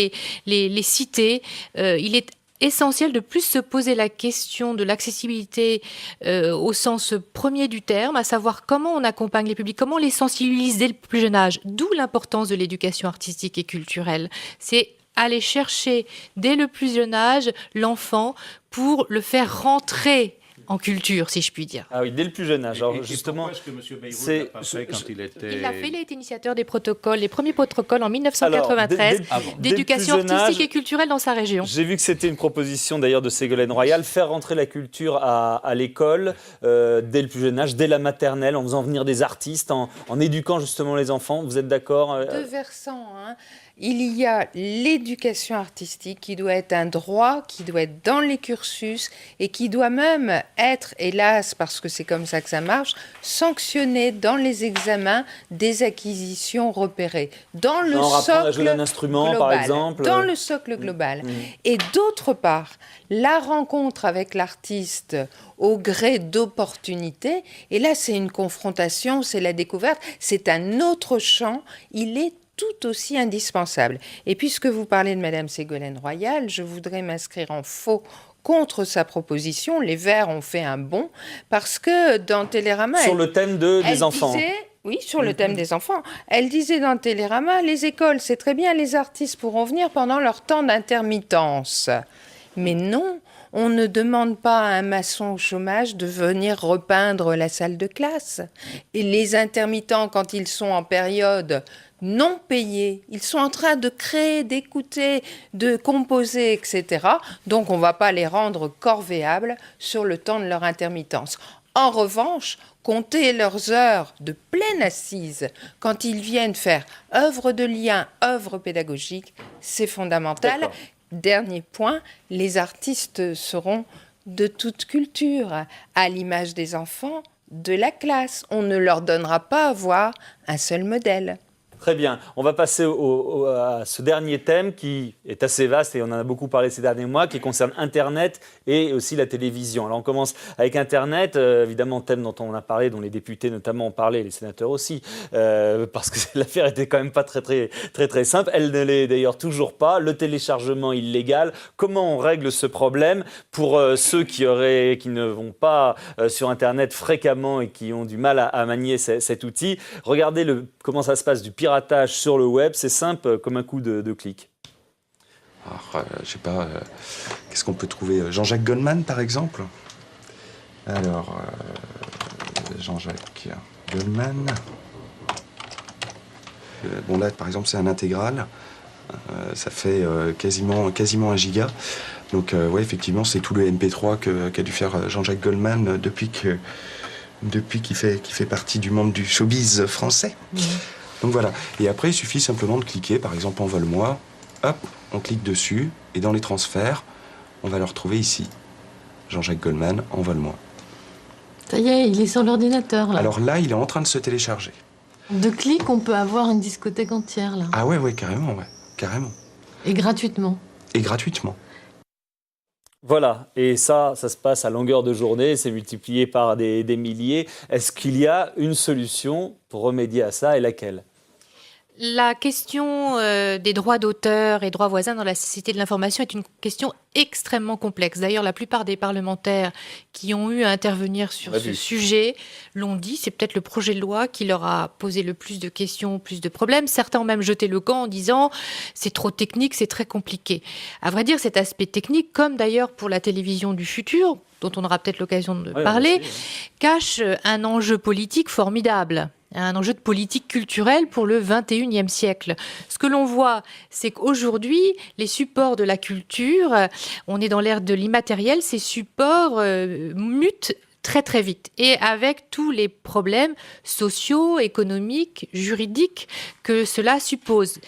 les cités. Il est essentiel de plus se poser la question de l'accessibilité au sens premier du terme, à savoir comment on accompagne les publics, comment on les sensibilise dès le plus jeune âge, d'où l'importance de l'éducation artistique et culturelle. C'est aller chercher dès le plus jeune âge l'enfant pour le faire rentrer en culture, si je puis dire. Ah oui, dès le plus jeune âge. Alors Et justement, pourquoi est-ce que M. Bayrou c'est- l'a pas fait quand il était... Il l'a fait, il a été initiateur des protocoles, les premiers protocoles en alors, 1993 dès le d'éducation plus jeune artistique âge, et culturelle dans sa région. j'ai vu que c'était une proposition d'ailleurs de Ségolène Royal, faire rentrer la culture à l'école dès le plus jeune âge, dès la maternelle, en faisant venir des artistes, en éduquant justement les enfants. Vous êtes d'accord Deux versants, hein. Il y a l'éducation artistique qui doit être un droit, qui doit être dans les cursus et qui doit même être, hélas, parce que c'est comme ça que ça marche, sanctionné dans les examens des acquisitions repérées. Dans le Non, apprendre à jouer socle d'un instrument, global. par exemple. Dans le socle global. Et d'autre part, la rencontre avec l'artiste au gré d'opportunités, et là c'est une confrontation, c'est la découverte, c'est un autre champ, il est tout aussi indispensable. Et puisque vous parlez de Madame Ségolène Royal, je voudrais m'inscrire en faux contre sa proposition. Les Verts ont fait un bond, parce que dans Télérama... sur le thème des enfants. Oui, sur le thème des enfants. Elle disait dans Télérama, les écoles, c'est très bien, les artistes pourront venir pendant leur temps d'intermittence. Mais non, on ne demande pas à un maçon au chômage de venir repeindre la salle de classe. Et les intermittents, quand ils sont en période non payés, ils sont en train de créer, d'écouter, de composer, etc. Donc on ne va pas les rendre corvéables sur le temps de leur intermittence. En revanche, compter leurs heures de pleine assise quand ils viennent faire œuvre de lien, œuvre pédagogique, c'est fondamental. D'accord. Dernier point, les artistes seront de toute culture, à l'image des enfants de la classe. On ne leur donnera pas à voir un seul modèle. Très bien. On va passer à ce dernier thème qui est assez vaste et on en a beaucoup parlé ces derniers mois, qui concerne Internet et aussi la télévision. Alors on commence avec Internet, évidemment thème dont on a parlé, dont les députés notamment ont parlé, les sénateurs aussi, parce que l'affaire était quand même pas très simple. Elle ne l'est d'ailleurs toujours pas. Le téléchargement illégal. Comment on règle ce problème pour ceux qui ne vont pas sur Internet fréquemment et qui ont du mal à manier cet outil? Regardez comment ça se passe du piratage sur le web, c'est simple comme un coup de clic. Alors, je sais pas, qu'est-ce qu'on peut trouver? Jean-Jacques Goldman, par exemple. Alors, Jean-Jacques Goldman. Bon, là, par exemple, c'est un intégral. Ça fait quasiment 1 giga. Donc, ouais, effectivement, c'est tout le MP3 qu'a dû faire Jean-Jacques Goldman depuis qu'il fait partie du monde du showbiz français. Donc voilà. Et après, il suffit simplement de cliquer, par exemple, envole-moi. Hop, on clique dessus. Et dans les transferts, on va le retrouver ici. Jean-Jacques Goldman, envole-moi. Ça y est, il est sur l'ordinateur, là. Alors là, il est en train de se télécharger. De clics, on peut avoir une discothèque entière, là. Ah ouais, carrément, ouais. Carrément. Et gratuitement. Et gratuitement. Voilà, et ça se passe à longueur de journée, c'est multiplié par des milliers. Est-ce qu'il y a une solution pour remédier à ça et laquelle ? La question des droits d'auteur et droits voisins dans la société de l'information est une question extrêmement complexe. D'ailleurs, la plupart des parlementaires qui ont eu à intervenir sur ce sujet l'ont dit. C'est peut-être le projet de loi qui leur a posé le plus de questions, plus de problèmes. Certains ont même jeté le camp en disant « c'est trop technique, c'est très compliqué ». À vrai dire, cet aspect technique, comme d'ailleurs pour la télévision du futur, dont on aura peut-être l'occasion de parler, cache un enjeu politique formidable. Un enjeu de politique culturelle pour le 21e siècle. Ce que l'on voit, c'est qu'aujourd'hui, les supports de la culture, on est dans l'ère de l'immatériel, ces supports mutent très très vite et avec tous les problèmes sociaux, économiques, juridiques que cela suppose.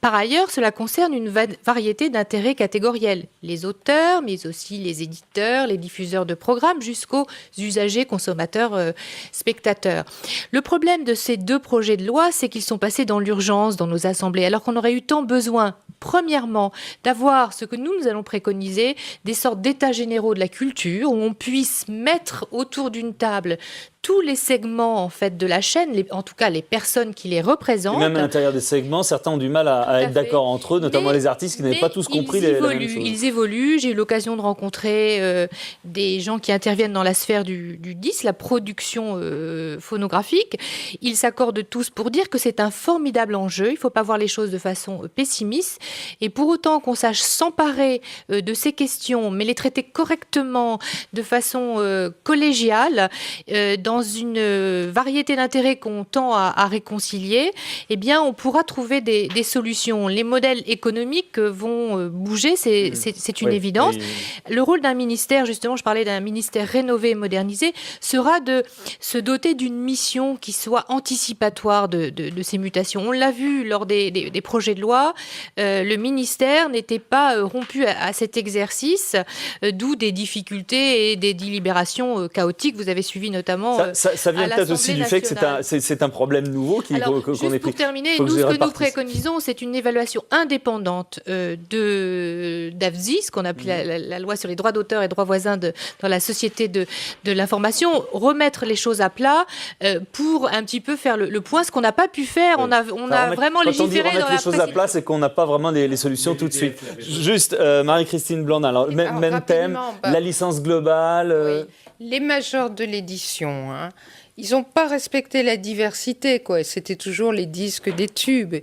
Par ailleurs, cela concerne une variété d'intérêts catégoriels. Les auteurs, mais aussi les éditeurs, les diffuseurs de programmes, jusqu'aux usagers, consommateurs, spectateurs. Le problème de ces deux projets de loi, c'est qu'ils sont passés dans l'urgence dans nos assemblées, alors qu'on aurait eu tant besoin, premièrement, d'avoir ce que nous allons préconiser, des sortes d'états généraux de la culture, où on puisse mettre autour d'une table tous les segments en fait de la chaîne, en tout cas les personnes qui les représentent. Et même à l'intérieur des segments, certains ont du mal à être d'accord entre eux, notamment les artistes qui n'avaient pas tous compris la même chose. Ils évoluent. J'ai eu l'occasion de rencontrer des gens qui interviennent dans la sphère du disque, la production phonographique. Ils s'accordent tous pour dire que c'est un formidable enjeu. Il ne faut pas voir les choses de façon pessimiste. Et pour autant qu'on sache s'emparer de ces questions, mais les traiter correctement, de façon collégiale, dans une variété d'intérêts qu'on tend à réconcilier, eh bien, on pourra trouver des solutions. Les modèles économiques vont bouger, c'est une évidence. Oui. Le rôle d'un ministère, justement, je parlais d'un ministère rénové et modernisé, sera de se doter d'une mission qui soit anticipatoire de ces mutations. On l'a vu lors des projets de loi, le ministère n'était pas rompu à cet exercice, d'où des difficultés et des délibérations chaotiques. Vous avez suivi notamment ça vient peut-être aussi du fait que c'est un problème nouveau qu'on est pris. Pour terminer, nous, ce que nous préconisons, c'est une évaluation indépendante d'AFSI, ce qu'on appelle la loi sur les droits d'auteur et droits voisins dans la société de l'information, remettre les choses à plat pour un petit peu faire le point, ce qu'on n'a pas pu faire. On a vraiment légiféré dans la les choses à plat, c'est qu'on n'a pas vraiment les solutions tout de suite. Juste, Marie-Christine Blandin, alors, même thème, la licence globale. Oui. Les majors de l'édition, ils n'ont pas respecté la diversité, quoi. C'était toujours les disques des tubes.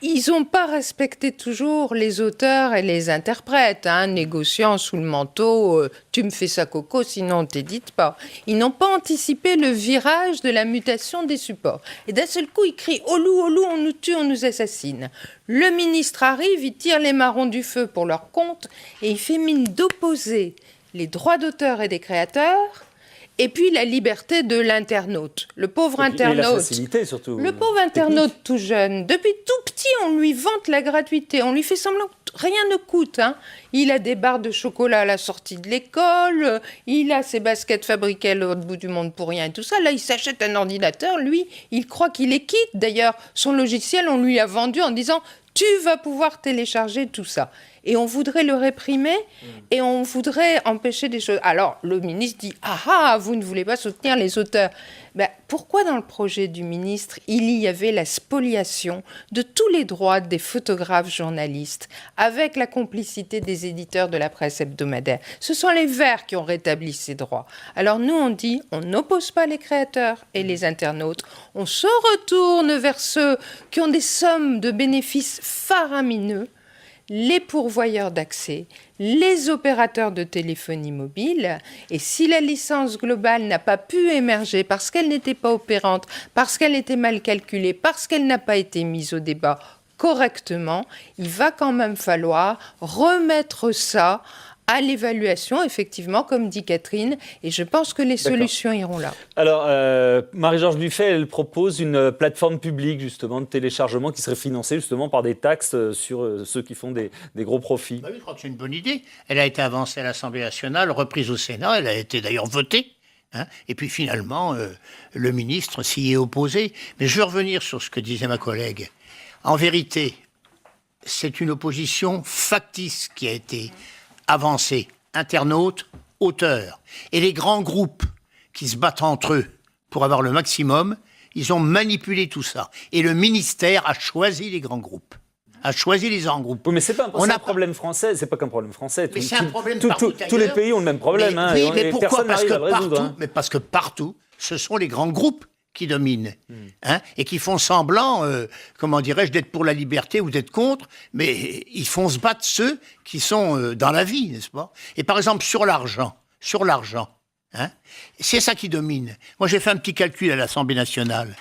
Ils n'ont pas respecté toujours les auteurs et les interprètes, négociant sous le manteau, tu me fais ça coco, sinon on ne t'édite pas. Ils n'ont pas anticipé le virage de la mutation des supports. Et d'un seul coup, ils crient au loup, on nous tue, on nous assassine. Le ministre arrive, il tire les marrons du feu pour leur compte et il fait mine d'opposer les droits d'auteur et des créateurs, et puis la liberté de l'internaute. Le pauvre internaute. Et la facilité surtout. Le pauvre internaute tout jeune. Depuis tout petit, on lui vante la gratuité. On lui fait semblant que rien ne coûte. Il a des barres de chocolat à la sortie de l'école. Il a ses baskets fabriquées à l'autre bout du monde pour rien et tout ça. Là, il s'achète un ordinateur. Lui, il croit qu'il est quitte. D'ailleurs, son logiciel, on lui a vendu en disant « Tu vas pouvoir télécharger tout ça ». Et on voudrait le réprimer et on voudrait empêcher des choses. Alors, le ministre dit « Ah, vous ne voulez pas soutenir les auteurs ». Pourquoi dans le projet du ministre, il y avait la spoliation de tous les droits des photographes journalistes avec la complicité des éditeurs de la presse hebdomadaire? Ce sont les Verts qui ont rétabli ces droits. Alors nous, on dit, on n'oppose pas les créateurs et les internautes. On se retourne vers ceux qui ont des sommes de bénéfices faramineux, les pourvoyeurs d'accès, les opérateurs de téléphonie mobile. Et si la licence globale n'a pas pu émerger parce qu'elle n'était pas opérante, parce qu'elle était mal calculée, parce qu'elle n'a pas été mise au débat correctement, il va quand même falloir remettre ça à l'évaluation, effectivement, comme dit Catherine, et je pense que les solutions iront là. Alors, Marie-Georges Buffet, elle propose une plateforme publique, justement, de téléchargement qui serait financée, justement, par des taxes sur ceux qui font des gros profits. Oui, je crois que c'est une bonne idée. Elle a été avancée à l'Assemblée nationale, reprise au Sénat, elle a été d'ailleurs votée. Et puis finalement, le ministre s'y est opposé. Mais je veux revenir sur ce que disait ma collègue. En vérité, c'est une opposition factice qui a été avancés, internautes, auteurs. Et les grands groupes qui se battent entre eux pour avoir le maximum, ils ont manipulé tout ça. Et le ministère a choisi les grands groupes. A choisi les grands groupes. Oui, mais c'est pas un problème français. C'est pas qu'un problème français. Mais c'est un problème tous les pays ont le même problème. Mais pourquoi ? Parce que partout, ce sont les grands groupes qui dominent, et qui font semblant, d'être pour la liberté ou d'être contre, mais ils font se battre ceux qui sont dans la vie, n'est-ce pas ? Et par exemple, sur l'argent, c'est ça qui domine. Moi, j'ai fait un petit calcul à l'Assemblée nationale,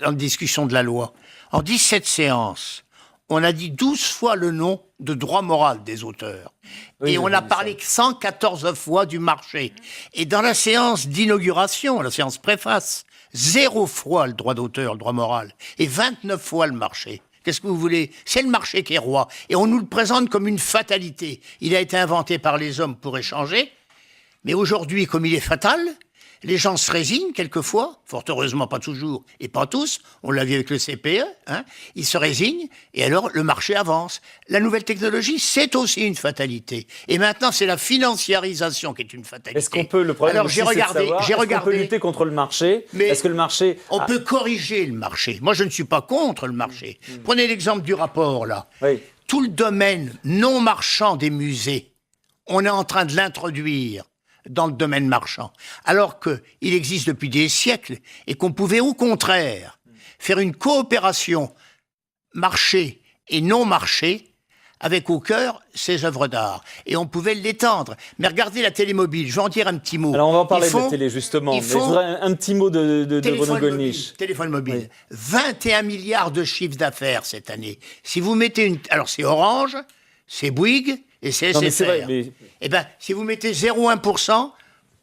dans la discussion de la loi. En 17 séances, on a dit 12 fois le nom de droit moral des auteurs. Oui, et on a parlé 114 fois du marché. Et dans la séance d'inauguration, la séance préface, 0 fois le droit d'auteur, le droit moral, et 29 fois le marché. Qu'est-ce que vous voulez? C'est le marché qui est roi. Et on nous le présente comme une fatalité. Il a été inventé par les hommes pour échanger. Mais aujourd'hui, comme il est fatal, les gens se résignent quelquefois, fort heureusement pas toujours et pas tous, on l'a vu avec le CPE, ils se résignent et alors le marché avance. La nouvelle technologie, c'est aussi une fatalité. Et maintenant, c'est la financiarisation qui est une fatalité. Est-ce qu'on peut, le problème alors, aussi, c'est de savoir, est-ce qu'on peut lutter contre le marché? Mais est-ce que le marché... On peut corriger le marché. Moi, je ne suis pas contre le marché. Prenez l'exemple du rapport, là. Oui. Tout le domaine non marchand des musées, on est en train de l'introduire dans le domaine marchand, alors qu'il existe depuis des siècles et qu'on pouvait au contraire faire une coopération marché et non marché avec au cœur ces œuvres d'art. Et on pouvait l'étendre. Mais regardez la télé mobile, je vais en dire un petit mot. Alors on va en parler de la télé justement, mais je voudrais un petit mot de Renaud Gollnisch. Téléphone mobile. Oui. 21 milliards de chiffre d'affaires cette année. Si vous mettez une... Alors c'est Orange, c'est Bouygues, et c'est SFR. C'est vrai, mais... Eh bien, si vous mettez 0,1%,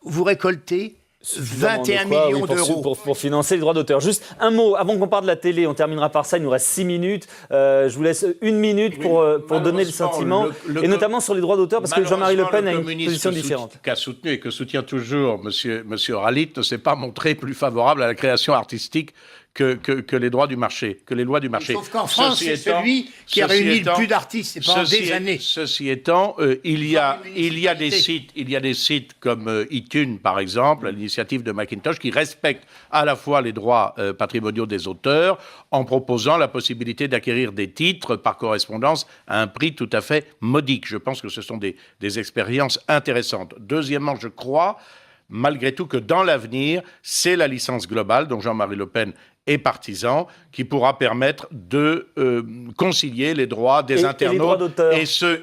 vous récoltez 21 millions d'euros. Pour financer les droits d'auteur. Juste un mot, avant qu'on parle de la télé, on terminera par ça, il nous reste 6 minutes. Je vous laisse 1 minute pour donner le sentiment, et notamment sur les droits d'auteur, parce que Jean-Marie Le Pen a une position différente. Qu'a soutenu et que soutient toujours M. Oralit ne s'est pas montré plus favorable à la création artistique que les droits du marché, que les lois du marché. Sauf qu'en France, c'est celui qui a réuni le plus d'artistes pendant des années. Ceci étant, il y a des sites comme iTunes, par exemple, à l'initiative de Macintosh, qui respectent à la fois les droits patrimoniaux des auteurs, en proposant la possibilité d'acquérir des titres par correspondance à un prix tout à fait modique. Je pense que ce sont des expériences intéressantes. Deuxièmement, je crois, malgré tout, que dans l'avenir, c'est la licence globale dont Jean-Marie Le Pen est partisan, qui pourra permettre de concilier les droits des internautes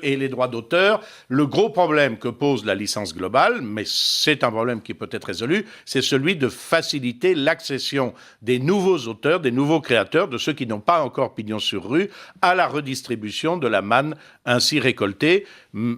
et les droits d'auteur. Le gros problème que pose la licence globale, mais c'est un problème qui peut être résolu, c'est celui de faciliter l'accession des nouveaux auteurs, des nouveaux créateurs, de ceux qui n'ont pas encore pignon sur rue, à la redistribution de la manne ainsi récoltée.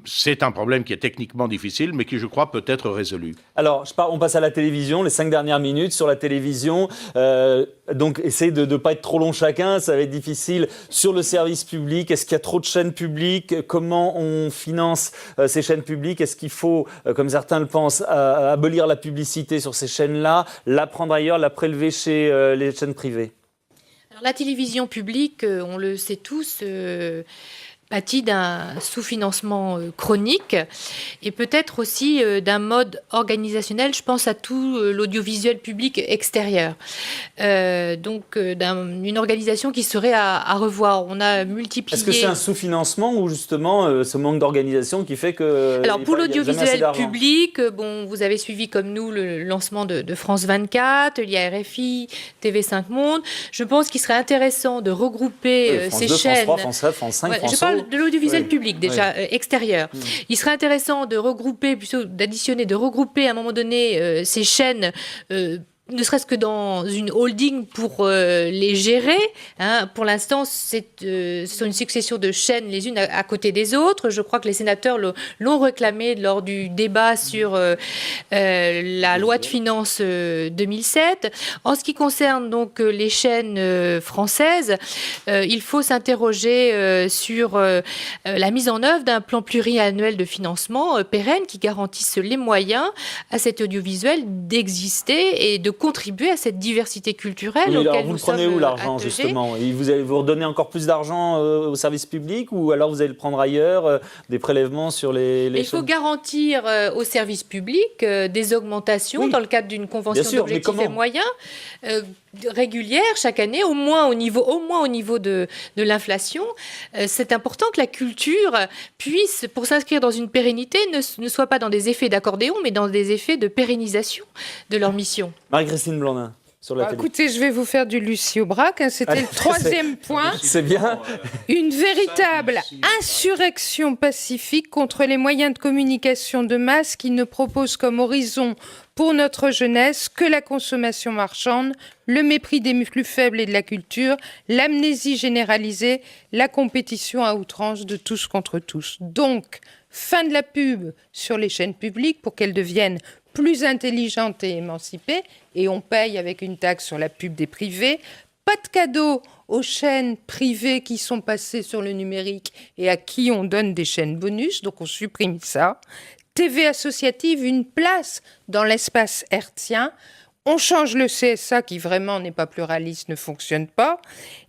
C'est un problème qui est techniquement difficile, mais qui, je crois, peut être résolu. Alors, on passe à la télévision, les 5 dernières minutes sur la télévision. Donc, essayez de ne pas être trop long chacun, ça va être difficile. Sur le service public, est-ce qu'il y a trop de chaînes publiques? Comment on finance ces chaînes publiques? Est-ce qu'il faut, comme certains le pensent, abolir la publicité sur ces chaînes-là, la prendre ailleurs, la prélever chez les chaînes privées? Alors, la télévision publique, on le sait tous, pâtit d'un sous-financement chronique et peut-être aussi d'un mode organisationnel. Je pense à tout l'audiovisuel public extérieur. Donc d'une organisation qui serait à revoir. On a multiplié... Est-ce que c'est un sous-financement ou justement ce manque d'organisation qui fait que... Alors pour l'audiovisuel public, bon, vous avez suivi comme nous le lancement de France 24, il y a RFI, TV5 Monde. Je pense qu'il serait intéressant de regrouper ces chaînes... France 3, France 7, France 5, France 5. De l'audiovisuel public, déjà, extérieur. Il serait intéressant de regrouper, plutôt d'additionner, de regrouper à un moment donné ces chaînes, ne serait-ce que dans une holding pour les gérer. Pour l'instant, ce sont une succession de chaînes les unes à côté des autres. Je crois que les sénateurs l'ont réclamé lors du débat sur la loi de finances 2007. En ce qui concerne donc les chaînes françaises, il faut s'interroger sur la mise en œuvre d'un plan pluriannuel de financement pérenne qui garantisse les moyens à cet audiovisuel d'exister et de contribuer à cette diversité culturelle auquel alors vous nous prenez sommes où l'argent attachés. justement? Vous allez vous redonner encore plus d'argent au service public ou alors vous allez le prendre ailleurs, des prélèvements sur les Il faut garantir au service public des augmentations dans le cadre d'une convention d'objectifs et moyens régulière chaque année, au moins au niveau de l'inflation. C'est important que la culture puisse, pour s'inscrire dans une pérennité, ne soit pas dans des effets d'accordéon, mais dans des effets de pérennisation de leur mission. Marie-Christine Blandin, sur la télé. Écoutez, je vais vous faire du Lucie Aubrac. C'était le troisième point. C'est bien. Une véritable insurrection pacifique contre les moyens de communication de masse qui ne proposent comme horizon pour notre jeunesse que la consommation marchande, le mépris des plus faibles et de la culture, l'amnésie généralisée, la compétition à outrance de tous contre tous. Donc, fin de la pub sur les chaînes publiques pour qu'elles deviennent plus intelligentes et émancipées, et on paye avec une taxe sur la pub des privés. pas de cadeau aux chaînes privées qui sont passées sur le numérique et à qui on donne des chaînes bonus, donc on supprime ça. TV associative, une place dans l'espace hertzien. On change le CSA qui vraiment n'est pas pluraliste, ne fonctionne pas.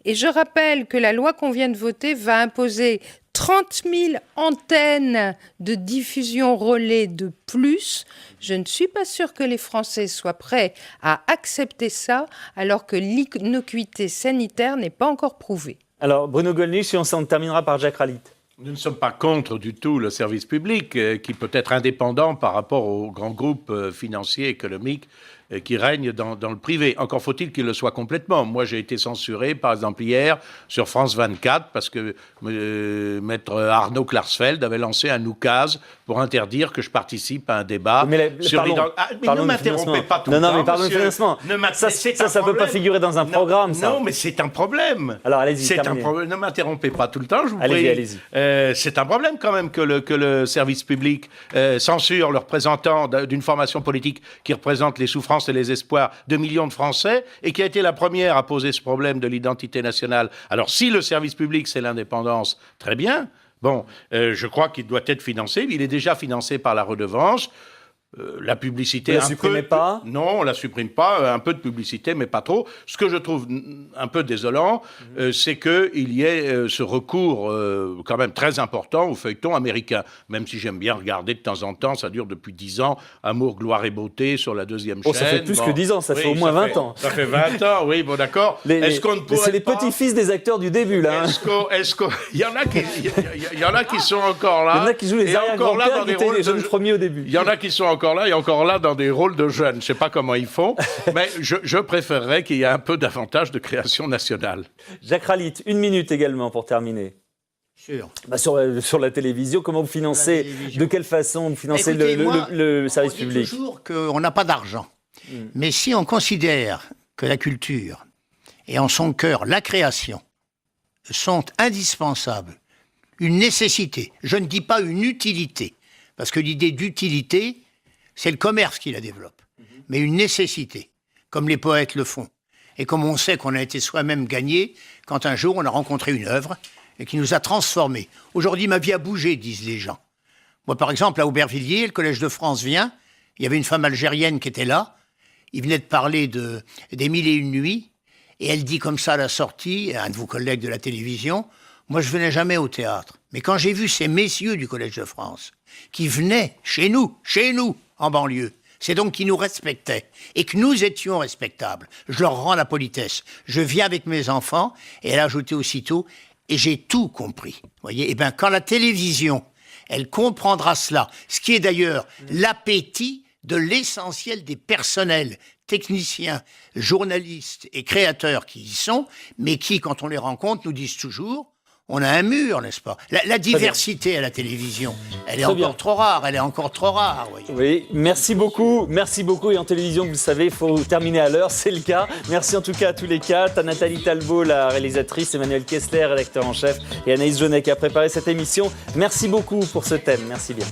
Et je rappelle que la loi qu'on vient de voter va imposer 30 000 antennes de diffusion relais de plus. Je ne suis pas sûre que les Français soient prêts à accepter ça, alors que l'innocuité sanitaire n'est pas encore prouvée. Alors, Bruno Gollnisch, on s'en terminera par Jacques Ralite. Nous ne sommes pas contre du tout le service public, qui peut être indépendant par rapport aux grands groupes financiers, économiques, qui règnent dans le privé. Encore faut-il qu'il le soit complètement. Moi, j'ai été censuré, par exemple, hier, sur France 24, parce que maître Arnaud Klarsfeld avait lancé un oukase pour interdire que je participe à un débat sur l'identité. Mais ne m'interrompez pas tout le temps, mais parlons de financement. Ça ne peut pas figurer dans un programme, ça. Non, mais c'est un problème. Alors, allez-y, c'est un problème. Ne m'interrompez pas tout le temps, je vous prie. Allez-y. C'est un problème, quand même, que le service public censure le représentant d'une formation politique qui représente les souffrances et les espoirs de millions de Français, et qui a été la première à poser ce problème de l'identité nationale. Alors, si le service public, c'est l'indépendance, très bien. Bon, je crois qu'il doit être financé. Il est déjà financé par la redevance. La publicité... Vous la supprimez pas ? Non, on la supprime pas. Un peu de publicité, mais pas trop. Ce que je trouve un peu désolant, c'est qu'il y ait ce recours quand même très important au feuilleton américain. Même si j'aime bien regarder de temps en temps, ça dure depuis 10 ans, Amour, gloire et beauté sur la deuxième chaîne. Ça fait plus que 10 ans, ça fait au moins 20 ans. Ça fait 20 ans, oui, bon d'accord. C'est les petits-fils des acteurs du début, là. Il y en a qui sont encore là. Il y en a qui jouent les arrière-grands-pères qui étaient les jeunes premiers au début. Il y en a qui sont encore là et encore là dans des rôles de jeunes. Je ne sais pas comment ils font, mais je préférerais qu'il y ait un peu davantage de création nationale. Jacques Ralite, 1 minute également pour terminer. Sur la télévision, comment vous financez, de quelle façon vous financez le service public ? On dit toujours qu'on n'a pas d'argent. Mais si on considère que la culture et en son cœur la création sont indispensables, une nécessité, je ne dis pas une utilité, parce que l'idée d'utilité, c'est le commerce qui la développe, mais une nécessité, comme les poètes le font. Et comme on sait qu'on a été soi-même gagné quand un jour on a rencontré une œuvre et qui nous a transformés. Aujourd'hui, ma vie a bougé, disent les gens. Moi, par exemple, à Aubervilliers, le Collège de France vient, il y avait une femme algérienne qui était là, il venait de parler des 1001 nuits, et elle dit comme ça à la sortie, à un de vos collègues de la télévision, moi je venais jamais au théâtre. Mais quand j'ai vu ces messieurs du Collège de France qui venaient chez nous, en banlieue, c'est donc qu'ils nous respectaient et que nous étions respectables. Je leur rends la politesse. Je viens avec mes enfants, et elle a ajouté aussitôt, et j'ai tout compris. Voyez, et bien quand la télévision, elle comprendra cela, ce qui est d'ailleurs l'appétit de l'essentiel des personnels, techniciens, journalistes et créateurs qui y sont, mais qui, quand on les rencontre, nous disent toujours, on a un mur, n'est-ce pas ? La diversité à la télévision, elle est encore trop rare, voyez. Oui, merci beaucoup. Et en télévision, vous le savez, il faut terminer à l'heure, c'est le cas. Merci en tout cas à tous les quatre, à Nathalie Talbot, la réalisatrice, Emmanuel Kessler, rédacteur en chef, et Anaïs Jaunet qui a préparé cette émission. Merci beaucoup pour ce thème, merci bien.